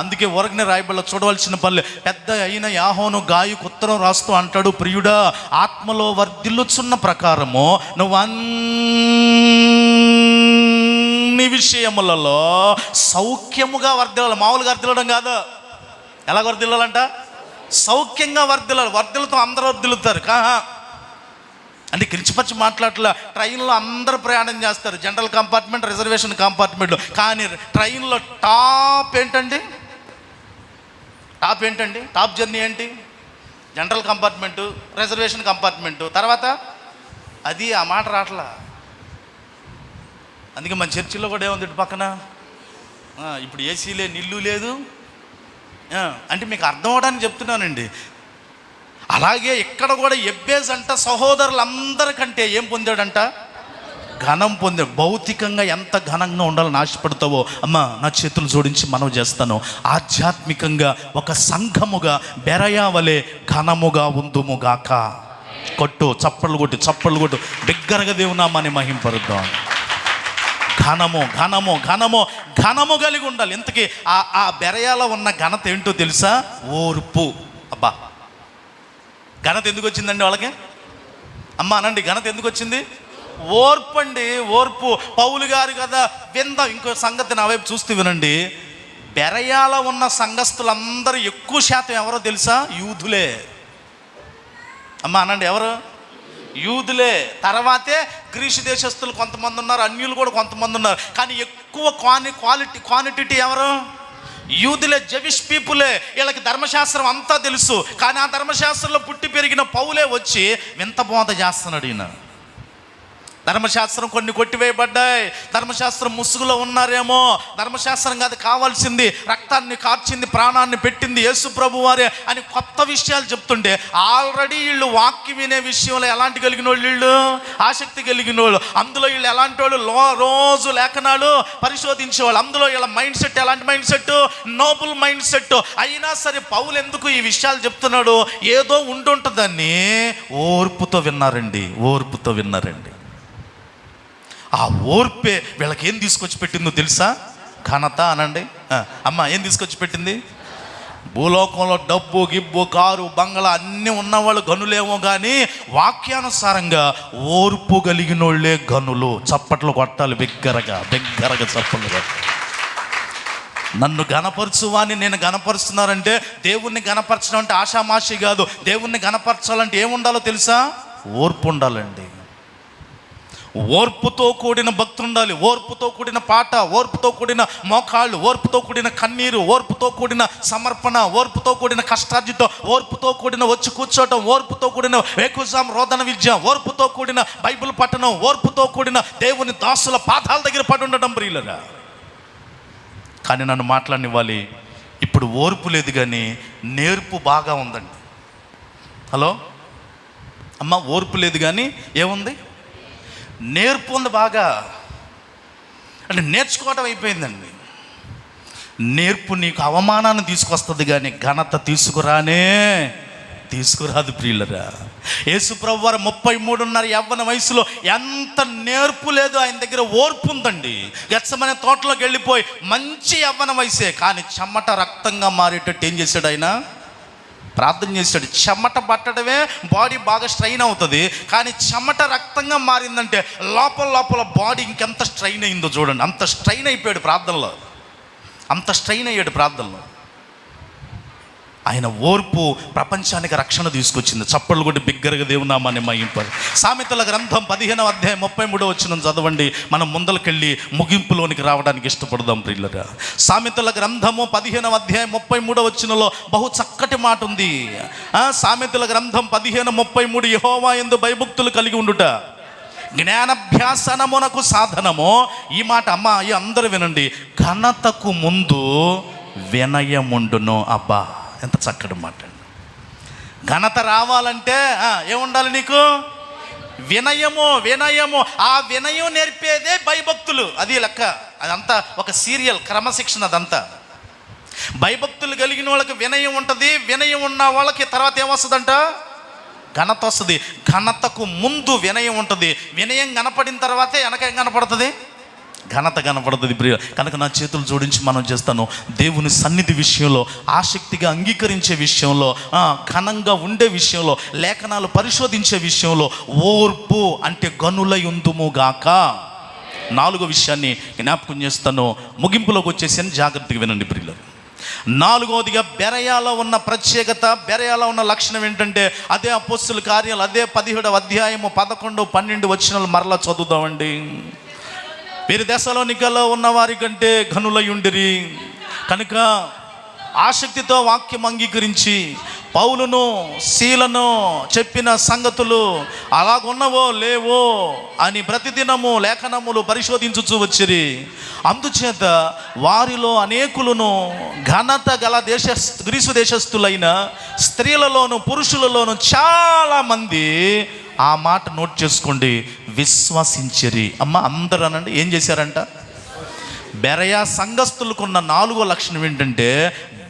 అందుకే ఊరకనే రాయబడిలో చూడవలసిన పనులు. పెద్ద అయిన యాహోను గాయకు ఉత్తరం రాస్తూ అంటాడు, ప్రియుడా ఆత్మలో వర్ధిల్లుచున్న ప్రకారము నువ్వు అన్ని విషయములలో సౌఖ్యముగా వర్ధిల్లాలి. మామూలుగా వర్ధిల్లడం కాదు. ఎలా వర్ధిల్లాలంట? సౌఖ్యంగా వర్ధిల్లాలి. వర్ధిల్లుతో అందరూ వర్ధిల్లుతారు అంటే కిరిచిపచ్చి మాట్లాడలే. ట్రైన్లో అందరూ ప్రయాణం చేస్తారు, జనరల్ కంపార్ట్మెంట్, రిజర్వేషన్ కంపార్ట్మెంట్. కానీ ట్రైన్లో టాప్ ఏంటండి? టాప్ జర్నీ ఏంటి? General compartment, reservation compartment. తర్వాత అది ఆ మాట రావట్లా. అందుకే మన చర్చిలో కూడా ఏముంది ఇటు పక్కన, ఇప్పుడు ఏసీ లేదు, నిల్లు లేదు. అంటే మీకు అర్థం అవడానికి చెప్తున్నానండి. అలాగే ఇక్కడ కూడా ఎబ్బేజ్ అంట సహోదరులందరికంటే ఏం పొందాడంట? ఘనం పొందాడు. భౌతికంగా ఎంత ఘనంగా ఉండాలని ఆశపడతావో అమ్మ నా చేతులు జోడించి మనవి చేస్తాను, ఆధ్యాత్మికంగా ఒక సంఘముగా బెరయా వలె ఘనముగా ఉందుముగాక. కొట్టు చప్పళ్ళు కొట్టు బిగ్గరగా దేవునామాన్ని మహింపరుద్దాం. ఘనము ఘనము ఘనము ఘనము కలిగి ఉండాలి. ఇంతకీ ఆ బెరయాలో ఉన్న ఘనత ఏంటో తెలుసా? ఓర్పు. అబ్బా, ఘనత ఎందుకు వచ్చిందండి వాళ్ళకి? అమ్మ అనండి, ఘనత ఎందుకు వచ్చింది? ఓర్పు అండి, ఓర్పు. పౌలు గారు కదా విందాం. ఇంకో సంగతి నా వైపు చూస్తూ వినండి. బెరయాలో ఉన్న సంఘస్థులందరూ ఎక్కువ శాతం ఎవరో తెలుసా? యూదులే. అమ్మ అనండి, ఎవరు? యూదులే. తర్వాతే గ్రీసు దేశస్తులు కొంతమంది ఉన్నారు, అన్యులు కూడా కొంతమంది ఉన్నారు. కానీ ఎక్కువ క్వాంటిటీ ఎవరు? యూదులే, జవిష్ పీపులే. వీళ్ళకి ధర్మశాస్త్రం అంతా తెలుసు. కానీ ఆ ధర్మశాస్త్రంలో పుట్టి పెరిగిన పౌలే వచ్చి వింత బోధ చేస్తున్నాడు. ఈయన ధర్మశాస్త్రం కొన్ని కొట్టివేయబడ్డాయి. ధర్మశాస్త్రం ముసుగులో ఉన్నారేమో. ధర్మశాస్త్రం కాదు కావాల్సింది, రక్తాన్ని కార్చింది, ప్రాణాన్ని పెట్టింది యేసు ప్రభు వారే అని కొత్త విషయాలు చెప్తుంటే ఆల్రెడీ వీళ్ళు వాక్యం వినే విషయంలో ఎలాంటి కలిగిన వాళ్ళు? వీళ్ళు ఆసక్తి కలిగిన వాళ్ళు. అందులో వీళ్ళు ఎలాంటి వాళ్ళు? రోజు లేఖనాలు పరిశోధించేవాళ్ళు. అందులో వీళ్ళ మైండ్ సెట్ ఎలాంటి mind set? Noble mind set. అయినా సరే పౌలు ఎందుకు ఈ విషయాలు చెప్తున్నాడు? ఏదో ఉండుంటుందని ఓర్పుతో విన్నారండి. ఆ ఓర్పే వీళ్ళకి ఏం తీసుకొచ్చి పెట్టిందో తెలుసా? ఘనత. అనండి అమ్మ, ఏం తీసుకొచ్చి పెట్టింది? భూలోకంలో డబ్బు గిబ్బు కారు బంగళా అన్నీ ఉన్నవాళ్ళు గనులేమో కానీ వాక్యానుసారంగా ఓర్పు కలిగిన వాళ్ళే గనులు. చప్పట్లు కొట్టాలి, బిగ్గరగా చప్పట్లు కొట్టాలి. నన్ను గణపరచువాని నేను గణపరుస్తున్నానంటే దేవుణ్ణి గణపరచడం అంటే ఆషామాషి కాదు. దేవుణ్ణి గణపరచాలంటే ఏముండాలో తెలుసా? ఓర్పు ఉండాలండి. ఓర్పుతో కూడిన భక్తి ఉండాలి, ఓర్పుతో కూడిన పాట, ఓర్పుతో కూడిన మోకాళ్ళు, ఓర్పుతో కూడిన కన్నీరు, ఓర్పుతో కూడిన సమర్పణ, ఓర్పుతో కూడిన కష్టార్జితం, ఓర్పుతో కూడిన వచ్చి కూర్చోవటం, ఓర్పుతో కూడిన వేకుజాం రోదన విద్య, ఓర్పుతో కూడిన బైబిల్ పఠనం, ఓర్పుతో కూడిన దేవుని దాసుల పాదాల దగ్గర పడి ఉండడం ప్రియులరా. కానీ నన్ను మాట్లాడనివ్వాలి, ఇప్పుడు ఓర్పు లేదు కానీ నేర్పు బాగా ఉందండి. హలో అమ్మ, ఓర్పు లేదు కానీ ఏముంది? నేర్పు ఉంది బాగా. అంటే నేర్చుకోవటం అయిపోయిందండి. నేర్పు నీకు అవమానాన్ని తీసుకొస్తుంది కానీ ఘనత తీసుకురాదు ప్రియులరా. యేసు ప్రభు వారు 33.5 యవ్వన వయసులో ఎంత నేర్పు లేదు, ఆయన దగ్గర ఓర్పు ఉందండి. గెత్సెమనే తోటలోకి వెళ్ళిపోయి మంచి యవ్వన వయసే, కానీ చెమట రక్తంగా మారేటట్టు ఏం చేశాడు ఆయన? ప్రార్థన చేశాడు. చెమట పట్టడమే బాడీ బాగా స్ట్రైన్ అవుతుంది, కానీ చెమట రక్తంగా మారిందంటే లోపల బాడీ ఇంకెంత స్ట్రైన్ అయిందో చూడండి. అంత స్ట్రైన్ అయిపోయాడు ప్రార్థనలో, అంత స్ట్రైన్ అయ్యాడు ప్రార్థనలో. ఆయన ఓర్పు ప్రపంచానికి రక్షణ తీసుకొచ్చింది. చప్పళ్ళు కొట్టి బిగ్గరగా దేవుని నామాన్ని మహింపాలి. సామెతల గ్రంథం 15వ అధ్యాయం 33వ వచనం చదవండి. మనం ముందలకెళ్ళి ముగింపులోనికి రావడానికి ఇష్టపడదాం ప్రియులరా. సామెతల గ్రంథము 15వ అధ్యాయం 33వ వచనంలో బహు చక్కటి మాట ఉంది. సామెతల గ్రంథం 15:33, యెహోవా యందు భయభక్తులు కలిగి ఉండుట జ్ఞానాభ్యాసనమునకు సాధనము. ఈ మాట అయ్యి అందరూ వినండి. ఘనతకు ముందు వినయముండును. అబ్బా, ఎంత చక్కటి మాట అండి. ఘనత రావాలంటే ఏముండాలి నీకు? వినయము. ఆ వినయం నేర్పేదే భయభక్తులు. అది లెక్క. అదంతా ఒక సీరియల్ క్రమశిక్షణ. అదంతా భయభక్తులు కలిగిన వాళ్ళకి వినయం ఉంటుంది. వినయం ఉన్న వాళ్ళకి తర్వాత ఏమొస్తుందంట? ఘనత వస్తుంది. ఘనతకు ముందు వినయం ఉంటుంది. వినయం కనపడిన తర్వాతే వెనకేం కనపడుతుంది? ఘనత కనపడుతుంది ప్రియ. కనుక నా చేతులు జోడించి మనం చేస్తాను, దేవుని సన్నిధి విషయంలో, ఆసక్తిగా అంగీకరించే విషయంలో, ఘనంగా ఉండే విషయంలో, లేఖనాలు పరిశోధించే విషయంలో ఓర్పు అంటే గనులై ఉందుము గాక. 4వ విషయాన్ని జ్ఞాపకం చేస్తాను, ముగింపులోకి వచ్చేసాను, జాగ్రత్తగా వినండి ప్రియులు. 4వదిగా బెరయాలో ఉన్న ప్రత్యేకత, బెరయాలో ఉన్న లక్షణం ఏంటంటే అదే అపోస్తలుల కార్యాలు, అదే 17వ అధ్యాయము 11, 12 వచనాలు మరలా చదువుదామండి. వీరి దశలోనికలో ఉన్న వారి కంటే ఘనులై ఉండిరి కనుక ఆసక్తితో వాక్యం అంగీకరించి పౌలును శీలను చెప్పిన సంగతులు అలాగున్నవో లేవో అని ప్రతిదినము లేఖనములు పరిశోధించుచూ వచ్చిరి. అందుచేత వారిలో అనేకులను ఘనత గల గ్రీసు దేశస్థులైన స్త్రీలలోను పురుషులలోను చాలామంది, ఆ మాట నోట్ చేసుకోండి, విశ్వసించిరి. అందరూ అనండి, ఏం చేశారంట? బెరయా సంఘస్థులకున్న 4వ లక్షణం ఏంటంటే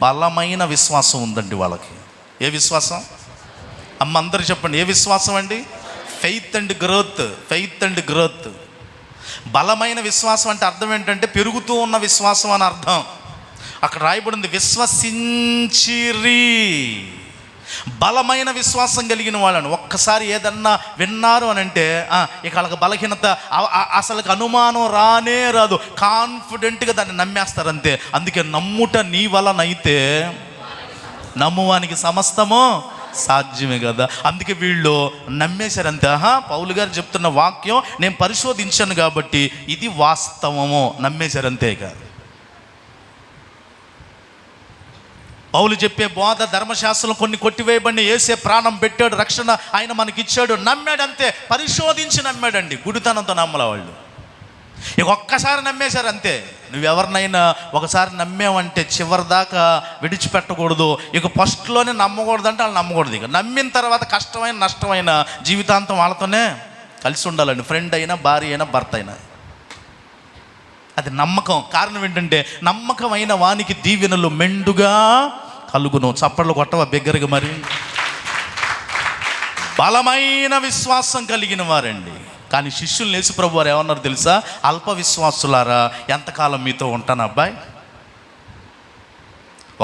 బలమైన విశ్వాసం ఉందండి వాళ్ళకి. ఏ విశ్వాసం? అందరూ చెప్పండి, ఏ విశ్వాసం అండి? Faith and growth. బలమైన విశ్వాసం అంటే అర్థం ఏంటంటే పెరుగుతూ ఉన్న విశ్వాసం అని అర్థం. అక్కడ రాయబడింది విశ్వసించిరి. బలమైన విశ్వాసం కలిగిన వాళ్ళని. ఒక్కసారి ఏదన్నా విన్నారు అని అంటే ఇక వాళ్ళకి బలహీనత, అసలు అనుమానం రాదు. కాన్ఫిడెంట్గా దాన్ని నమ్మేస్తారు అంతే. అందుకే నమ్ముట నీ వలనైతే నమ్మువానికి సమస్తము సాధ్యమే కదా. అందుకే వీళ్ళు నమ్మేశారంతే. పౌలు గారు చెప్తున్న వాక్యం నేను పరిశోధించాను కాబట్టి ఇది వాస్తవము, నమ్మేశారంతే. ఇక పౌలు చెప్పే బోధ, ధర్మశాస్త్రం కొన్ని కొట్టివేయబడి యేసే ప్రాణం పెట్టాడు, రక్షణ ఆయన మనకిచ్చాడు, నమ్మాడంతే. పరిశోధించి నమ్మాడండి, గుడితనంతో నమ్మల వాళ్ళు. ఇక ఒక్కసారి నమ్మేశారు అంతే. నువ్వెవరినైనా ఒకసారి నమ్మేవంటే చివరి దాకా విడిచిపెట్టకూడదు. ఇక ఫస్ట్లోనే నమ్మకూడదు అంటే వాళ్ళు నమ్మకూడదు. ఇక నమ్మిన తర్వాత కష్టమైన నష్టమైన జీవితాంతం వాళ్ళతోనే కలిసి ఉండాలండి. ఫ్రెండ్ అయినా, భార్య అయినా, భర్త అయినా. అది నమ్మకం. కారణం ఏంటంటే నమ్మకమైన వానికి దీవెనలు మెండుగా కలుగును. చప్పట్లు కొట్టవ బిగ్గరగా. మరి బలమైన విశ్వాసం కలిగిన వారండి. కానీ శిష్యులు యేసు ప్రభు వారు ఏమన్నారు తెలుసా? అల్ప విశ్వాసులారా, ఎంతకాలం మీతో ఉంటాను అబ్బాయి.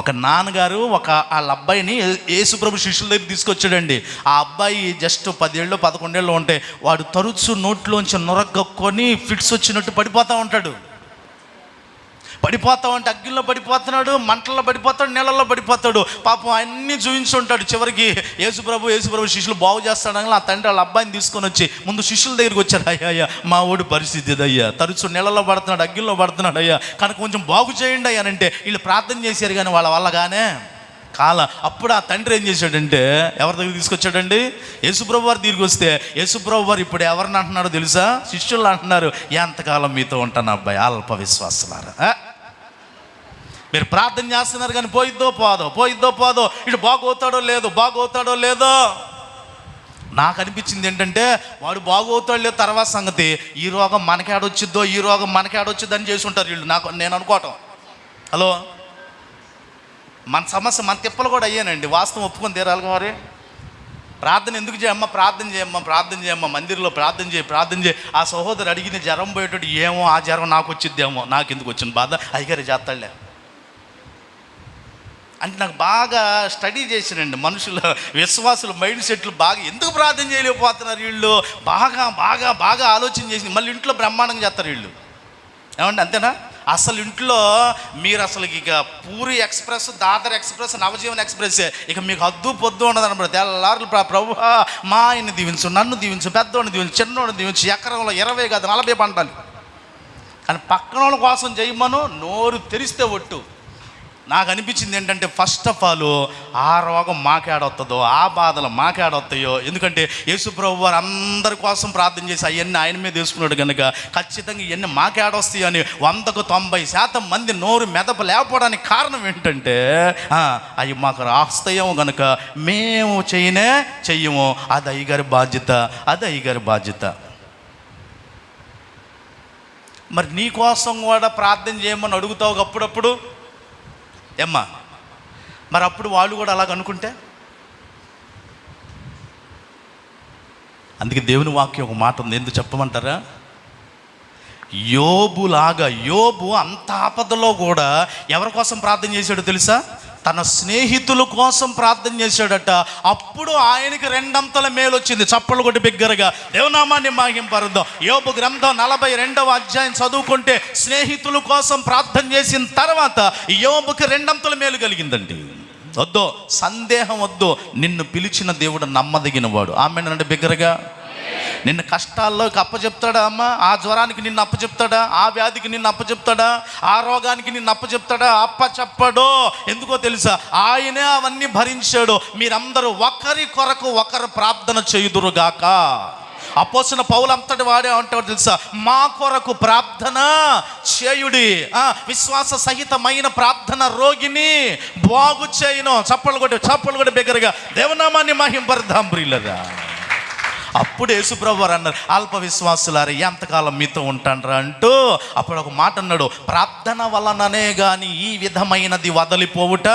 ఒక నాన్నగారు వాళ్ళ అబ్బాయిని యేసుప్రభు శిష్యుల దగ్గర తీసుకొచ్చాడండి. ఆ అబ్బాయి జస్ట్ 10 ఏళ్ళు 11 ఏళ్ళు ఉంటే వాడు తరచు నోట్లోంచి నొరగొక్కొని ఫిట్స్ వచ్చినట్టు పడిపోతూ ఉంటాడు. అగ్గిలో పడిపోతున్నాడు, మంటల్లో పడిపోతాడు, నీళ్ళల్లో పడిపోతాడు. పాపం అన్నీ చూపించుంటాడు. చివరికి యేసుప్రభు శిష్యులు బాగు చేస్తాడని ఆ తండ్రి వాళ్ళ అబ్బాయిని తీసుకొని వచ్చి ముందు శిష్యుల దగ్గరికి వచ్చాడు. అయ్యా మా ఓడి పరిస్థితి ఇదయ్యా, తరచు నీళ్ళలో పడుతున్నాడు, అగ్గిల్లో పడుతున్నాడు అయ్యా, కనుక కొంచెం బాగు చేయండి అయ్యా అంటే వీళ్ళు ప్రార్థన చేశారు కానీ వాళ్ళ వల్లగానే అప్పుడు ఆ తండ్రి ఏం చేశాడంటే ఎవరి దగ్గర తీసుకొచ్చాడండి? యేసుప్రభు వారి దగ్గరికి వస్తే యేసుప్రభు వారు ఇప్పుడు ఎవరిని అంటున్నాడో తెలుసా? శిష్యులు అంటున్నారు, ఎంతకాలం మీతో ఉంటాను అబ్బాయి అల్ప విశ్వాసులారా. మీరు ప్రార్థన చేస్తున్నారు కానీ పోయిద్దో పోదో, ఇటు బాగవుతాడో లేదో. నాకు అనిపించింది ఏంటంటే వాడు బాగవుతాడు లేదు తర్వాత సంగతి, ఈ రోగం మనకేడొచ్చిద్దో అని చేసి ఉంటారు వీళ్ళు. నేను అనుకోవటం. హలో, మన సమస్య మన తిప్పలు కూడా అయ్యానండి. వాస్తవం ఒప్పుకొని తీరాలి. మరి ప్రార్థన ఎందుకు ప్రార్థన చేయమ్మా మందిరంలో ప్రార్థన చేయి. ఆ సహోదరు అడిగిన జ్వరం పోయేటట్టు ఏమో ఆ జ్వరం నాకు వచ్చిద్దేమో, నాకు ఎందుకు వచ్చిన బాధ అయ్యగారు చేస్తాడులే. అంటే నాకు బాగా స్టడీ చేసినండి మనుషుల విశ్వాసుల మైండ్ సెట్లు బాగా ఎందుకు ప్రార్థన చేయలేకపోతున్నారు వీళ్ళు, బాగా బాగా బాగా ఆలోచన చేసి మళ్ళీ ఇంట్లో బ్రహ్మాండంగా చేస్తారు వీళ్ళు. ఏమండి అంతేనా? అసలు ఇంట్లో మీరు అసలు ఇక puri express, Dadar express, Navjivan express ఇక మీకు హద్దు పొద్దు ఉండదు అనమాట. తెల్లారులు ప్రభువా మా ఆయన్ని దీవించు, నన్ను దీవించు, పెద్దోడిని దీవించు, చిన్నోడిని దీవించు, ఎకరంలో 20 కాదు 40 పంటలు. కానీ పక్కన వాళ్ళ కోసం చేయమను, నోరు తెరిస్తే ఒట్టు. నాకు అనిపించింది ఏంటంటే ఫస్ట్ ఆఫ్ ఆల్ ఆ రోగం మాకేడొస్తుందో, ఆ బాధలు మాకేడొస్తాయో. ఎందుకంటే యేసుప్రభు వారు అందరి కోసం ప్రార్థన చేసి అవన్నీ ఆయన మీద తీసుకున్నాడు కనుక ఖచ్చితంగా ఇవన్నీ మాకేడొస్తాయి అని 100-90% మంది నోరు మెదప లేకపోవడానికి కారణం ఏంటంటే అవి మాకు రాస్తాయేమో కనుక మేము చెయ్యము. అది అయ్యగారి బాధ్యత, అది అయ్యగారి బాధ్యత. మరి నీ కోసం కూడా ప్రార్థన చేయమని అడుగుతావు అప్పుడప్పుడు ఏమ్మా. మరి అప్పుడు వాళ్ళు కూడా అలాగ అనుకుంటే, అందుకే దేవుని వాక్యం ఒక మాట ఉంది, ఎందుకు చెప్పమంటారా? యోబు అంత ఆపదలో కూడా ఎవరి కోసం ప్రార్థన చేశాడో తెలుసా? తన స్నేహితుల కోసం ప్రార్థన చేశాడట. అప్పుడు ఆయనకి 2 అంతల మేలు వచ్చింది. చప్పలు కొట్టి బిగ్గరగా దేవనామాన్ని మహింపరుద్దాం. యోబు గ్రంథం 42వ అధ్యాయం చదువుకుంటే స్నేహితుల కోసం ప్రార్థన చేసిన తర్వాత యోబుకి 2 అంతల మేలు కలిగిందండి. వద్దు, సందేహం వద్దు, నిన్ను పిలిచిన దేవుడు నమ్మదగిన వాడు. ఆమేనంటే బిగ్గరగా. నిన్ను కష్టాల్లోకి అప్పచెప్తాడా అమ్మా? ఆ జ్వరానికి నిన్ను అప్పచెప్తాడా? ఆ వ్యాధికి నిన్ను అప్పచెప్తాడా? ఆ రోగానికి నిన్ను అప్పచెప్తాడా? అప్పచెప్పడు. ఎందుకో తెలుసా? ఆయనే అవన్నీ భరించాడు. మీరందరూ ఒకరి కొరకు ఒకరు ప్రార్థన చేయుదురుగాక. అపోస్తలుడైన పౌలు అంతటి వాడే అంటాడు తెలుసా, మా కొరకు ప్రార్థన చేయుడి. విశ్వాస సహితమైన ప్రార్థన రోగిని బాగు చేయును. చప్పలు కొట్టి బిగ్గరగా దేవనామాన్ని మహింపరుద్దాం ప్రియులారా. అప్పుడు యేసుప్రభు వారు అన్నారు, అల్ప విశ్వాసులారా ఎంతకాలం మీతో ఉంటానరా అంటూ అప్పుడు ఒక మాట అన్నాడు, ప్రార్థన వలననే కానీ ఈ విధమైనది వదిలిపోవుట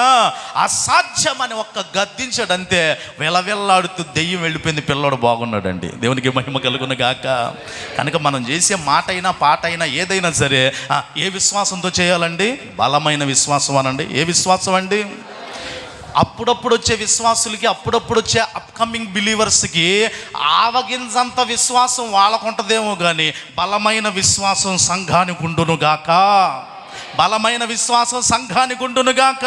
అసాధ్యమని ఒక్క గద్దించాడంతే. వెలవెల్లాడుతూ దెయ్యం వెళ్ళిపోయింది, పిల్లోడు బాగున్నాడండి. దేవునికి మహిమ కలుగును గాక. కనుక మనం చేసే మాట అయినా పాట అయినా ఏదైనా సరే ఏ విశ్వాసంతో చేయాలండి? బలమైన విశ్వాసం అనండి. ఏ విశ్వాసం అండి? అప్పుడప్పుడు వచ్చే విశ్వాసులకి, అప్పుడప్పుడు వచ్చే అప్కమింగ్ బిలీవర్స్కి ఆవగింజంత విశ్వాసం వాళ్ళకు ఉంటుందేమో కానీ బలమైన విశ్వాసం సంఘానికి ఉండునుగాక. బలమైన విశ్వాసం సంఘానికి ఉండునుగాక.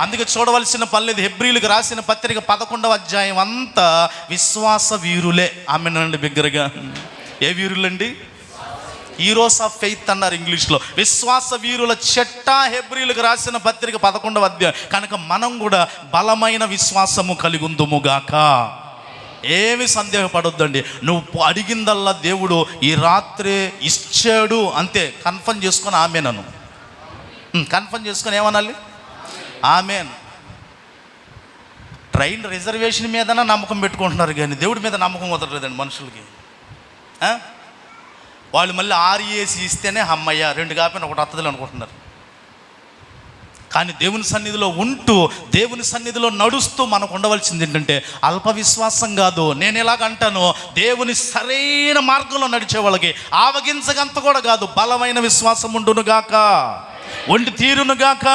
అందుకే చూడవలసిన పని లేదు. హెబ్రీలకు రాసిన పత్రిక 11వ అధ్యాయం అంతా విశ్వాస వీరులే. ఆమెనండి బిగ్గరగా. ఏ వీరులండి? హీరోస్ ఆఫ్ ఫెయిత్ అన్నారు ఇంగ్లీష్లో. విశ్వాస వీరుల చెట్ట హెబ్రీలకు రాసిన పత్రిక 11వ అధ్యాయం. కనుక మనం కూడా బలమైన విశ్వాసము కలిగి ఉందుముగాక. ఏమి సందేహపడొద్దండి. నువ్వు అడిగిందల్లా దేవుడు ఈ రాత్రి ఇచ్చాడు అంతే. కన్ఫర్మ్ చేసుకొని ఆమెనను కన్ఫర్మ్ చేసుకొని ఏమనాలి? ఆమెన్. ట్రైన్ రిజర్వేషన్ మీదనా నమ్మకం పెట్టుకుంటున్నారు కానీ దేవుడి మీద నమ్మకం వదలలేదండి మనుషులకి. వాళ్ళు మళ్ళీ REC ఇస్తేనే అమ్మయ్య 2 కాకపోయినా 1 వస్తుంది అనుకుంటున్నారు. కానీ దేవుని సన్నిధిలో ఉంటూ, దేవుని సన్నిధిలో నడుస్తూ మనకు ఉండవలసింది ఏంటంటే అల్ప విశ్వాసం కాదు. నేను ఇలాగంటాను, దేవుని సరైన మార్గంలో నడిచే వాళ్ళకి ఆవగించగంత కూడా కాదు, బలమైన విశ్వాసం ఉండునుగాక, ఒంటి తీరునుగాక.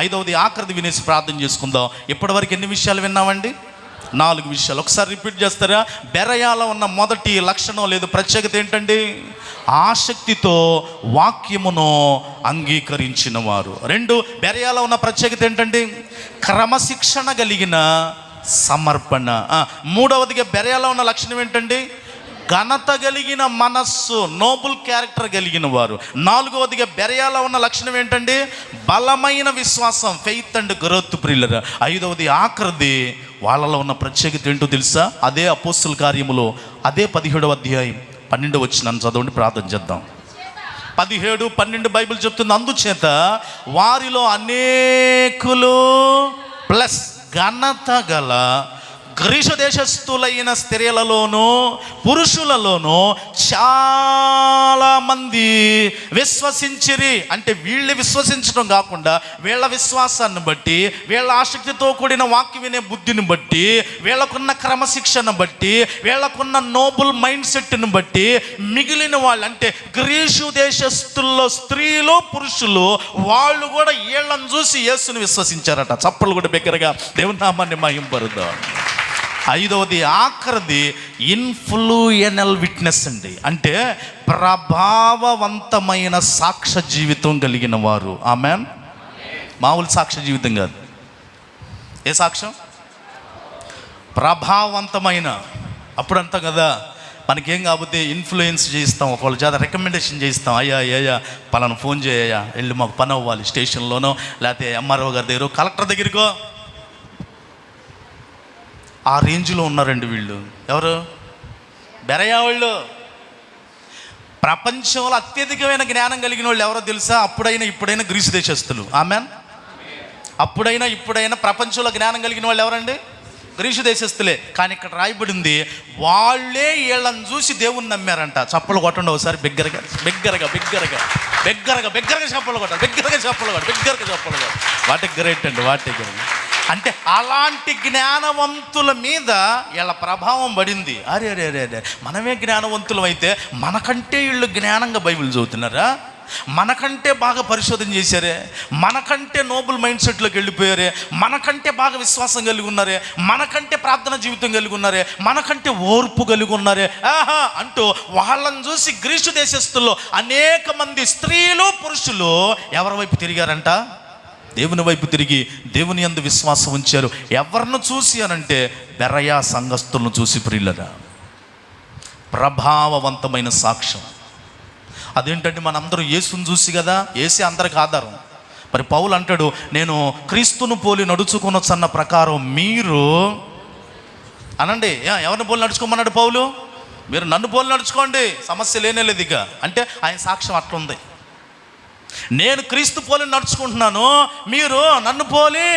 5వది ఆఖరిది వినేసి ప్రార్థన చేసుకుందాం. ఇప్పటివరకు ఎన్ని విషయాలు విన్నామండి? 4 విషయాలు. ఒకసారి రిపీట్ చేస్తారా? బెరయాలో ఉన్న మొదటి లక్షణం లేదు ప్రత్యేకత ఏంటండి? ఆసక్తితో వాక్యమును అంగీకరించిన వారు. 2, బెరయాలో ఉన్న ప్రత్యేకత ఏంటండి? క్రమశిక్షణ కలిగిన సమర్పణ. 3వదిగా బెరయాలో ఉన్న లక్షణం ఏంటండి? ఘనత కలిగిన మనస్సు, నోబుల్ క్యారెక్టర్ కలిగిన వారు. 4వదిగా బెరయాలో ఉన్న లక్షణం ఏంటండి? బలమైన విశ్వాసం, ఫెయిత్ అండ్ గ్రోత్ ప్రియులరా. 5వది ఆఖరిది వాళ్ళలో ఉన్న ప్రత్యేకత ఏంటో తెలుసా? అదే అపోస్తల కార్యములో అదే 17వ అధ్యాయం 12వ వచనం చదవండి, ప్రార్థన చేద్దాం. 17, 12 బైబిల్ చెప్తుంది, అందుచేత వారిలో అనేకులు ప్లస్ ఘనత గల గ్రీసు దేశస్థులైన స్త్రీలలోనూ పురుషులలోనూ చాలామంది విశ్వసించిరి. అంటే వీళ్ళు విశ్వసించడం కాకుండా వీళ్ళ విశ్వాసాన్ని బట్టి, వీళ్ళ ఆసక్తితో కూడిన వాక్యం వినే బుద్ధిని బట్టి, వీళ్ళకున్న క్రమశిక్షణ బట్టి, వీళ్ళకున్న నోబుల్ మైండ్ సెట్ని బట్టి మిగిలిన వాళ్ళు, అంటే గ్రీసు దేశస్థుల్లో స్త్రీలు పురుషులు, వాళ్ళు కూడా వీళ్ళని చూసి యేసుని విశ్వసించారట. చప్పలు కూడా బిగ్గరగా దేవుని నామాన్ని మహింపరుద్దాం. ఐదవది, ఆఖరిది ఇన్ఫ్లూయనల్ విట్నెస్ అండి. అంటే ప్రభావవంతమైన సాక్ష్య జీవితం కలిగిన వారు. ఆమెన్. మామూలు సాక్ష్య జీవితం కాదు. ఏ సాక్ష్యం? ప్రభావవంతమైన. అప్పుడు అంటాం కదా, మనకేం కాకపోతే ఇన్ఫ్లుయెన్స్ చేయిస్తాం, ఒకళ్ళ చేత రికమెండేషన్ చేయిస్తాం. అయ్యా పలానా ఫోన్ చేయయ్యా, వెళ్ళి మాకు పని అవ్వాలి స్టేషన్లోనో, లేకపోతే ఎంఆర్ఓ గారి దగ్గర, కలెక్టర్ దగ్గరికో. ఆ రేంజ్లో ఉన్నారండి వీళ్ళు. ఎవరు? బెరయా వాళ్ళు. ప్రపంచంలో అత్యధికమైన జ్ఞానం కలిగిన వాళ్ళు ఎవరో తెలుసా? అప్పుడైనా ఇప్పుడైనా గ్రీసు దేశస్తులు. ఆమెన్. అప్పుడైనా ఇప్పుడైనా ప్రపంచంలో జ్ఞానం కలిగిన వాళ్ళు ఎవరండి? గ్రీసు దేశస్తులే. కానీ ఇక్కడ రాయబడింది, వాళ్ళే వీళ్ళని చూసి దేవుణ్ణి నమ్మారంట. చప్పలు కొట్టండి ఒకసారి బిగ్గరగా బిగ్గరగా బిగ్గరగా బిగ్గరగా బిగ్గరగా చప్పలు కొట్టాలి. బిగ్గరగా చప్పలు కొట్టాలి. బిగ్గరగా చప్పలు కొట్టాలి. వాటి గ్రేట్ అండి, వాటి గ్రేట్. అంటే అలాంటి జ్ఞానవంతుల మీద వీళ్ళ ప్రభావం పడింది. అరే అరే అరే అరే, మనమే జ్ఞానవంతులం అయితే మనకంటే వీళ్ళు జ్ఞానంగా బైబిల్ చదువుతున్నారా? మనకంటే బాగా పరిశోధన చేశారే, మనకంటే నోబుల్ మైండ్ సెట్లోకి వెళ్ళిపోయారే, మనకంటే బాగా విశ్వాసం కలిగి ఉన్నారే, మనకంటే ప్రార్థన జీవితం కలిగి ఉన్నారే, మనకంటే ఓర్పు కలిగి ఉన్నారే అంటూ వాళ్ళని చూసి గ్రీసు దేశస్తుల్లో అనేక మంది స్త్రీలు పురుషులు ఎవరి వైపు తిరిగారంట? దేవుని వైపు తిరిగి దేవుని యందు విశ్వాసం ఉంచారు. ఎవరిని చూసి అనంటే బెరయా సంఘస్థులను చూసి. ప్రియులరా, ప్రభావవంతమైన సాక్ష్యం. అదేంటంటే మనందరూ యేసుని చూసి కదా, యేసే అందరికి ఆధారం. మరి పౌలు అంటాడు, నేను క్రీస్తును పోలి నడుచుకొనొచ్చన్న ప్రకారం మీరు అనండి. ఎవరిని పోలి నడుచుకోమన్నాడు పౌలు? మీరు నన్ను పోలి నడుచుకోండి, సమస్య లేనే లేదు ఇక. అంటే ఆయన సాక్ష్యం అట్లుంది. నేను క్రీస్తు పోలి నడుచుకుంటున్నాను, మీరు నన్ను పోలి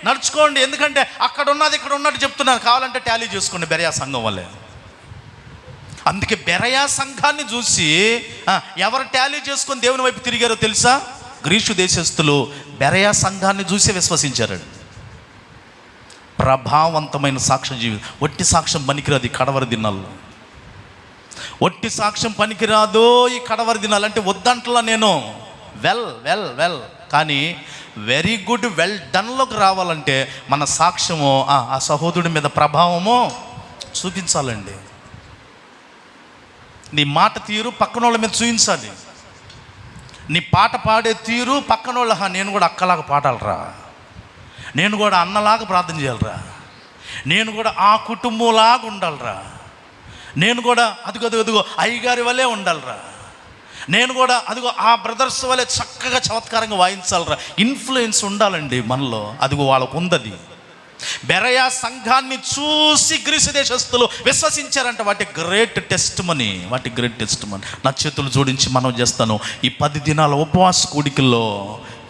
నడుచుకోండి. ఎందుకంటే అక్కడ ఉన్నది ఇక్కడ ఉన్నట్టు చెప్తున్నాను. కావాలంటే టాలీ చేసుకోండి బెరయా సంఘం వల్లే. అందుకే బెరయా సంఘాన్ని చూసి ఎవరు టాలీ చేసుకొని దేవుని వైపు తిరిగారో తెలుసా? గ్రీసు దేశస్థులు బెరయా సంఘాన్ని చూసి విశ్వసించారు. ప్రభావవంతమైన సాక్ష్య జీవితం. ఒట్టి సాక్ష్యం పనికిరాదు ఈ కడవరి దినాల్లో. ఒట్టి సాక్ష్యం పనికిరాదు ఈ కడవరి దినాలు. అంటే వద్దంటలా నేను, వెల్ కానీ వెరీ గుడ్ వెల్ డన్లోకి రావాలంటే మన సాక్ష్యము ఆ సహోదరుడి మీద ప్రభావము చూపించాలండి. నీ మాట తీరు పక్కనోళ్ళ మీద చూపించాలి. నీ పాట పాడే తీరు పక్కనోళ్ళ, నేను కూడా అక్కలాగా పాడాలరా, నేను కూడా అన్నలాగా ప్రార్థన చేయాలరా, నేను కూడా ఆ కుటుంబంలాగా ఉండాలరా, నేను కూడా అదిగో అయ్యగారి వల్లే ఉండాలరా, నేను కూడా అదిగో ఆ బ్రదర్స్ వల్లే చక్కగా చమత్కారంగా వాయించాలరా. ఇన్ఫ్లుయెన్స్ ఉండాలండి మనలో. అదిగో వాళ్ళకు ఉందది. బెరయా సంఘాన్ని చూసి గ్రీసు దేశస్తులు విశ్వసించారంట. వాటి గ్రేట్ టెస్ట్ మనీ. నా చేతులు జోడించి మనం చేస్తాను, ఈ 10 దినాల ఉపవాస కూడికల్లో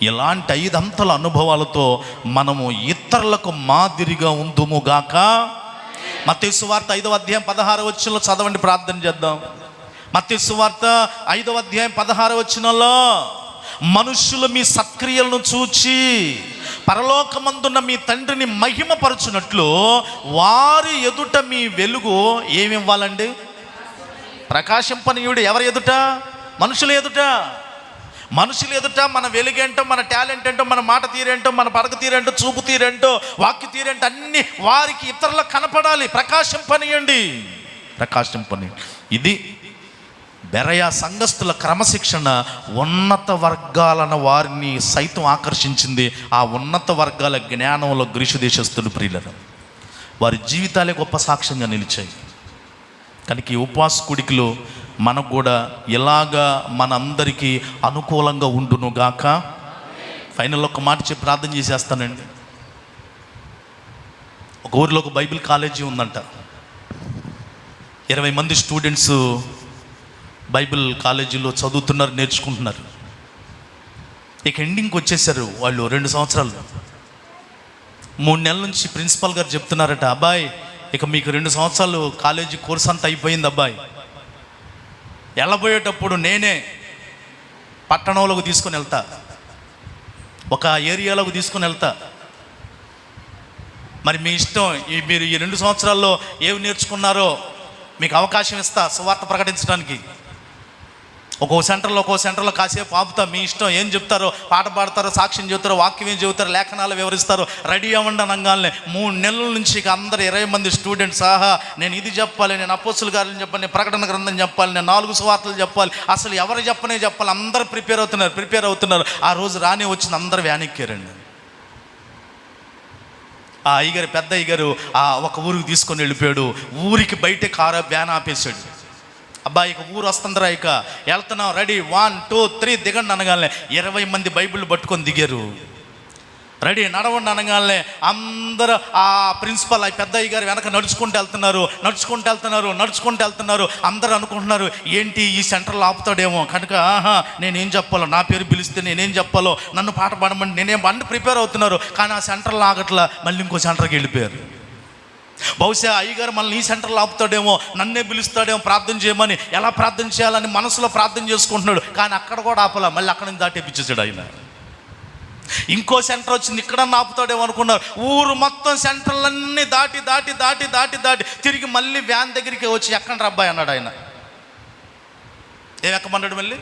ఇలాంటి 5 అంతల అనుభవాలతో మనము ఇతరులకు మాదిరిగా ఉందుముగాక. మత్తయి సువార్త 5వ అధ్యాయం 16వ వచనంలో చదవండి, ప్రార్థన చేద్దాం. మత్తయి సువార్త 5వ అధ్యాయం 16వ వచనంలో, మనుష్యులు మీ సత్క్రియలను చూచి పరలోకమందున్న మీ తండ్రిని మహిమపరచునట్లు వారి ఎదుట మీ వెలుగు ఏమివ్వాలండి? ప్రకాశింపనీయుడు. ఎవరి ఎదుట? మనుషుల ఎదుట. మనుషుల ఎదుట మన వెలుగేంటో, మన టాలెంట్ ఏంటో, మన మాట తీరేంటో, మన పడక తీరేంటో, చూపు తీరేంటో, వాక్య తీరేంటో అన్నీ వారికి ఇతరులకు కనపడాలి. ప్రకాశింపనీయండి. ఇది బెరయా సంఘస్థుల క్రమశిక్షణ ఉన్నత వర్గాలను వారిని సైతం ఆకర్షించింది. ఆ ఉన్నత వర్గాల జ్ఞానంలో గ్రీసు దేశస్థులు ప్రియులను వారి జీవితాలే గొప్ప సాక్ష్యంగా నిలిచాయి. కనుక ఈ ఉపవాస కూడికలో మనకు కూడా ఇలాగా మనందరికీ అనుకూలంగా ఉండును గాక. ఫైనల్ ఒక మాట చెప్పి ప్రార్థన చేసేస్తానండి. ఒక ఊరిలో ఒక బైబిల్ కాలేజీ ఉందంట. 20 మంది స్టూడెంట్స్ బైబిల్ కాలేజీలో చదువుతున్నారు, నేర్చుకుంటున్నారు. ఇక ఎండింగ్కి వచ్చేసారు వాళ్ళు. 2 సంవత్సరాలు 3 నెలల నుంచి ప్రిన్సిపాల్ గారు చెప్తున్నారట, అబ్బాయి ఇక మీకు 2 సంవత్సరాలు కాలేజీ కోర్స్ అంతా అయిపోయింది అబ్బాయి. వెళ్ళబోయేటప్పుడు నేనే పట్టణంలోకి తీసుకొని వెళ్తా, ఒక ఏరియాలోకి తీసుకొని వెళ్తా. మరి మీ ఇష్టం, మీరు ఈ 2 సంవత్సరాల్లో ఏమి నేర్చుకున్నారో మీకు అవకాశం ఇస్తా సువార్త ప్రకటించడానికి. ఒక్కో సెంటర్లో కాసేపు ఆపుతా. మీ ఇష్టం, ఏం చెప్తారో, పాట పాడతారో, సాక్ష్యం చెబుతారో, వాక్యం ఏం చెబుతారో, లేఖనాలు వివరిస్తారో, రెడీ అవ్వండి అనగానే 3 నెలల నుంచి ఇక అందరు 20 మంది స్టూడెంట్స్, నేను ఇది చెప్పాలి, నేను అపోస్తుల కార్యాలను చెప్పాలి, నేను ప్రకటన గ్రంథం చెప్పాలి, నేను 4 సువార్తలు చెప్పాలి, అసలు ఎవరు చెప్పాలి, అందరూ ప్రిపేర్ అవుతున్నారు. ఆ రోజు రాని వచ్చింది, అందరు వ్యాన్ ఎక్కారండి. ఆ అయ్యగారు, పెద్ద అయ్యగారు ఒక ఊరికి తీసుకొని వెళ్ళిపోయాడు. ఊరికి బయటే కారు వ్యాన్ ఆపేశాడు. అబ్బాయి ఇక ఊరు వస్తుందిరా, ఇక వెళ్తున్నాం, రెడీ 1 2 3 దిగండి అనగానే 20 మంది బైబిల్ పట్టుకొని దిగారు. రెడీ నడవండి అనగానే అందరూ ఆ ప్రిన్సిపల్, ఆ పెద్ద అయ్య గారు వెనక నడుచుకుంటూ వెళ్తున్నారు. అందరూ అనుకుంటున్నారు, ఏంటి ఈ సెంటర్లో ఆపుతాడేమో కనుక నేనేం చెప్పాలో, నా పేరు పిలిస్తే నేనేం చెప్పాలో, నన్ను పాట పాడమని నేనేం అన్ని ప్రిపేర్ అవుతున్నారు. కానీ ఆ సెంటర్లో ఆగట్లా, మళ్ళీ ఇంకో సెంటర్కి వెళ్ళిపోయారు. బహుశా అయ్యగారు మళ్ళీ ఈ సెంటర్లో ఆపుతాడేమో, నన్నే పిలుస్తాడేమో ప్రార్థన చేయమని. ఎలా ప్రార్థన చేయాలని మనసులో ప్రార్థన చేసుకుంటున్నాడు. కానీ అక్కడ కూడా ఆపలా, మళ్ళీ అక్కడి నుంచి దాటేపించేసాడు ఆయన. ఇంకో సెంటర్ వచ్చింది, ఇక్కడ ఆపుతాడేమో అనుకున్నారు. ఊరు మొత్తం సెంటర్లన్నీ దాటి తిరిగి మళ్ళీ వ్యాన్ దగ్గరికి వచ్చి ఎక్కండి అబ్బాయి అన్నాడు ఆయన. ఏం ఎక్కమన్నాడు? మళ్ళీ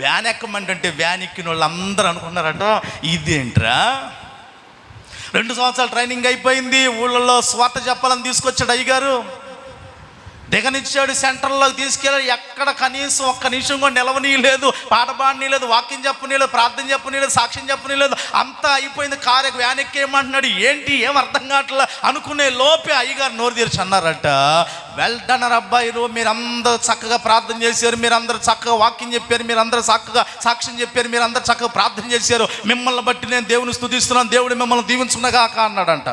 వ్యాన్ ఎక్కమంటే వ్యాన్ ఎక్కిన వాళ్ళు అందరూ అనుకున్నారట, ఇదేంట్రా 2 సంవత్సరాలు ట్రైనింగ్ అయిపోయింది, ఊళ్ళల్లో స్వార్థ చెప్పాలని తీసుకొచ్చాడు అయ్యగారు. దిగనిచ్చాడు, సెంటర్లోకి తీసుకెళ్ళాడు. ఎక్కడ కనీసం ఒక్క నిమిషం కూడా నిలవనీయలేదు, పాట పాడనీయలేదు, వాక్యం చెప్పనీయలేదు, ప్రార్థన చెప్పనీయలేదు, సాక్ష్యం చెప్పనీయలేదు. అంతా అయిపోయింది, కారు వ్యాన్ ఎక్కేయమంటున్నాడు. ఏంటి ఏం అర్థం కావట్లా అనుకునే లోపే అయ్యగారు నోరు తెరిచి అన్నారట, వెళ్తున్నారు అబ్బాయిలు, మీరందరూ చక్కగా ప్రార్థన చేశారు, మీరందరూ చక్కగా వాక్యం చెప్పారు, మీరందరూ చక్కగా సాక్ష్యం చెప్పారు, మీరందరూ చక్కగా ప్రార్థన చేశారు. మిమ్మల్ని బట్టి నేను దేవుని స్తుతిస్తున్నాను, దేవుడు మిమ్మల్ని దీవించుకున్నాగాక అన్నాడంట.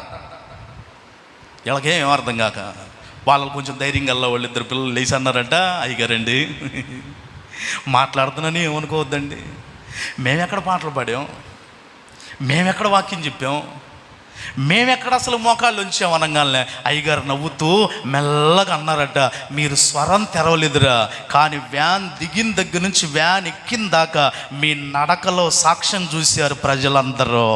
ఇలాగేం అర్థం కాక వాళ్ళు కొంచెం ధైర్యం గల్ల వాళ్ళు 2 పిల్లలు లేచి అన్నారంట, అయ్యగారండి మాట్లాడుతున్నాను ఏమనుకోవద్దండి, మేమెక్కడ పాటలు పాడాం, మేమెక్కడ వాక్యం చెప్పాం, మేమెక్కడ అసలు మోకాళ్ళు ఉంచాం అనగానే అయ్యగారు నవ్వుతూ మెల్లగా అన్నారట, మీరు స్వరం తెరవలేదురా, కానీ వ్యాన్ దిగిన దగ్గర నుంచి వ్యాన్ ఎక్కిన దాకా మీ నడకలో సాక్ష్యం చూశారు ప్రజలందరూ.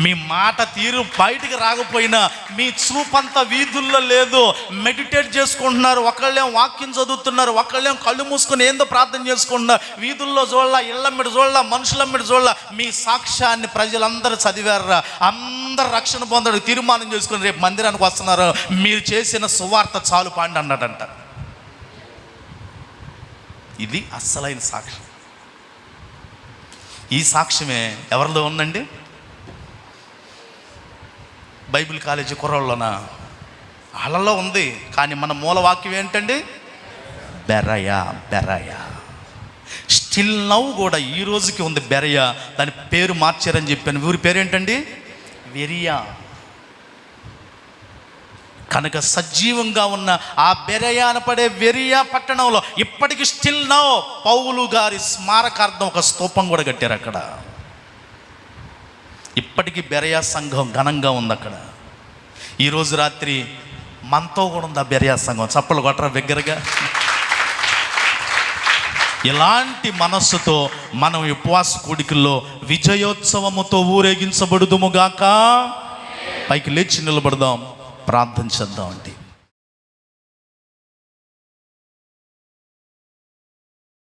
మీ మాట తీరు బయటికి రాకపోయినా మీ చూపంతా వీధుల్లో లేదు, మెడిటేట్ చేసుకుంటున్నారు. ఒకళ్ళేం వాక్యం చదువుతున్నారు, ఒకళ్ళేం కళ్ళు మూసుకొని ఏందో ప్రార్థన చేసుకుంటున్నారు. వీధుల్లో చూడాల, ఇళ్ళమ్మిడ చూడాల, మనుషులమ్మిడ చూడాల. మీ సాక్ష్యాన్ని ప్రజలందరూ చదివారా, అందరు రక్షణ పొందడానికి తీర్మానం చేసుకుని రేపు మందిరానికి వస్తున్నారు, మీరు చేసిన సువార్త చాలు పాండి అన్నాడంట. ఇది అస్సలైన సాక్ష్యం. ఈ సాక్ష్యమే ఎవరిలో ఉందండి? బైబిల్ కాలేజీ కుర్రోళ్ళన వాళ్ళలో ఉంది. కానీ మన మూల వాక్యం ఏంటండి? బెరయా. స్టిల్ నౌ కూడా ఈ రోజుకి ఉంది బెరయా. దాని పేరు మార్చారని చెప్పాను. ఊరి పేరు ఏంటండి? వెరియా. కనుక సజీవంగా ఉన్న ఆ బెరయా అనపడే వెరియా పట్టణంలో ఇప్పటికి స్టిల్ నౌ పౌలు గారి స్మారకార్థం ఒక స్తూపం కూడా కట్టారు అక్కడ. ఇప్పటికీ బెరయా సంఘం ఘనంగా ఉంది అక్కడ. ఈరోజు రాత్రి మనతో కూడా ఉంది ఆ బెరయా సంఘం. చప్పలు కొట్టరా బిగ్గరగా. ఇలాంటి మనస్సుతో మనం ఉపవాస కూడికల్లో విజయోత్సవముతో ఊరేగించబడుదుముగాక. పైకి లేచి నిలబడదాం, ప్రార్థన చేద్దాం అండి.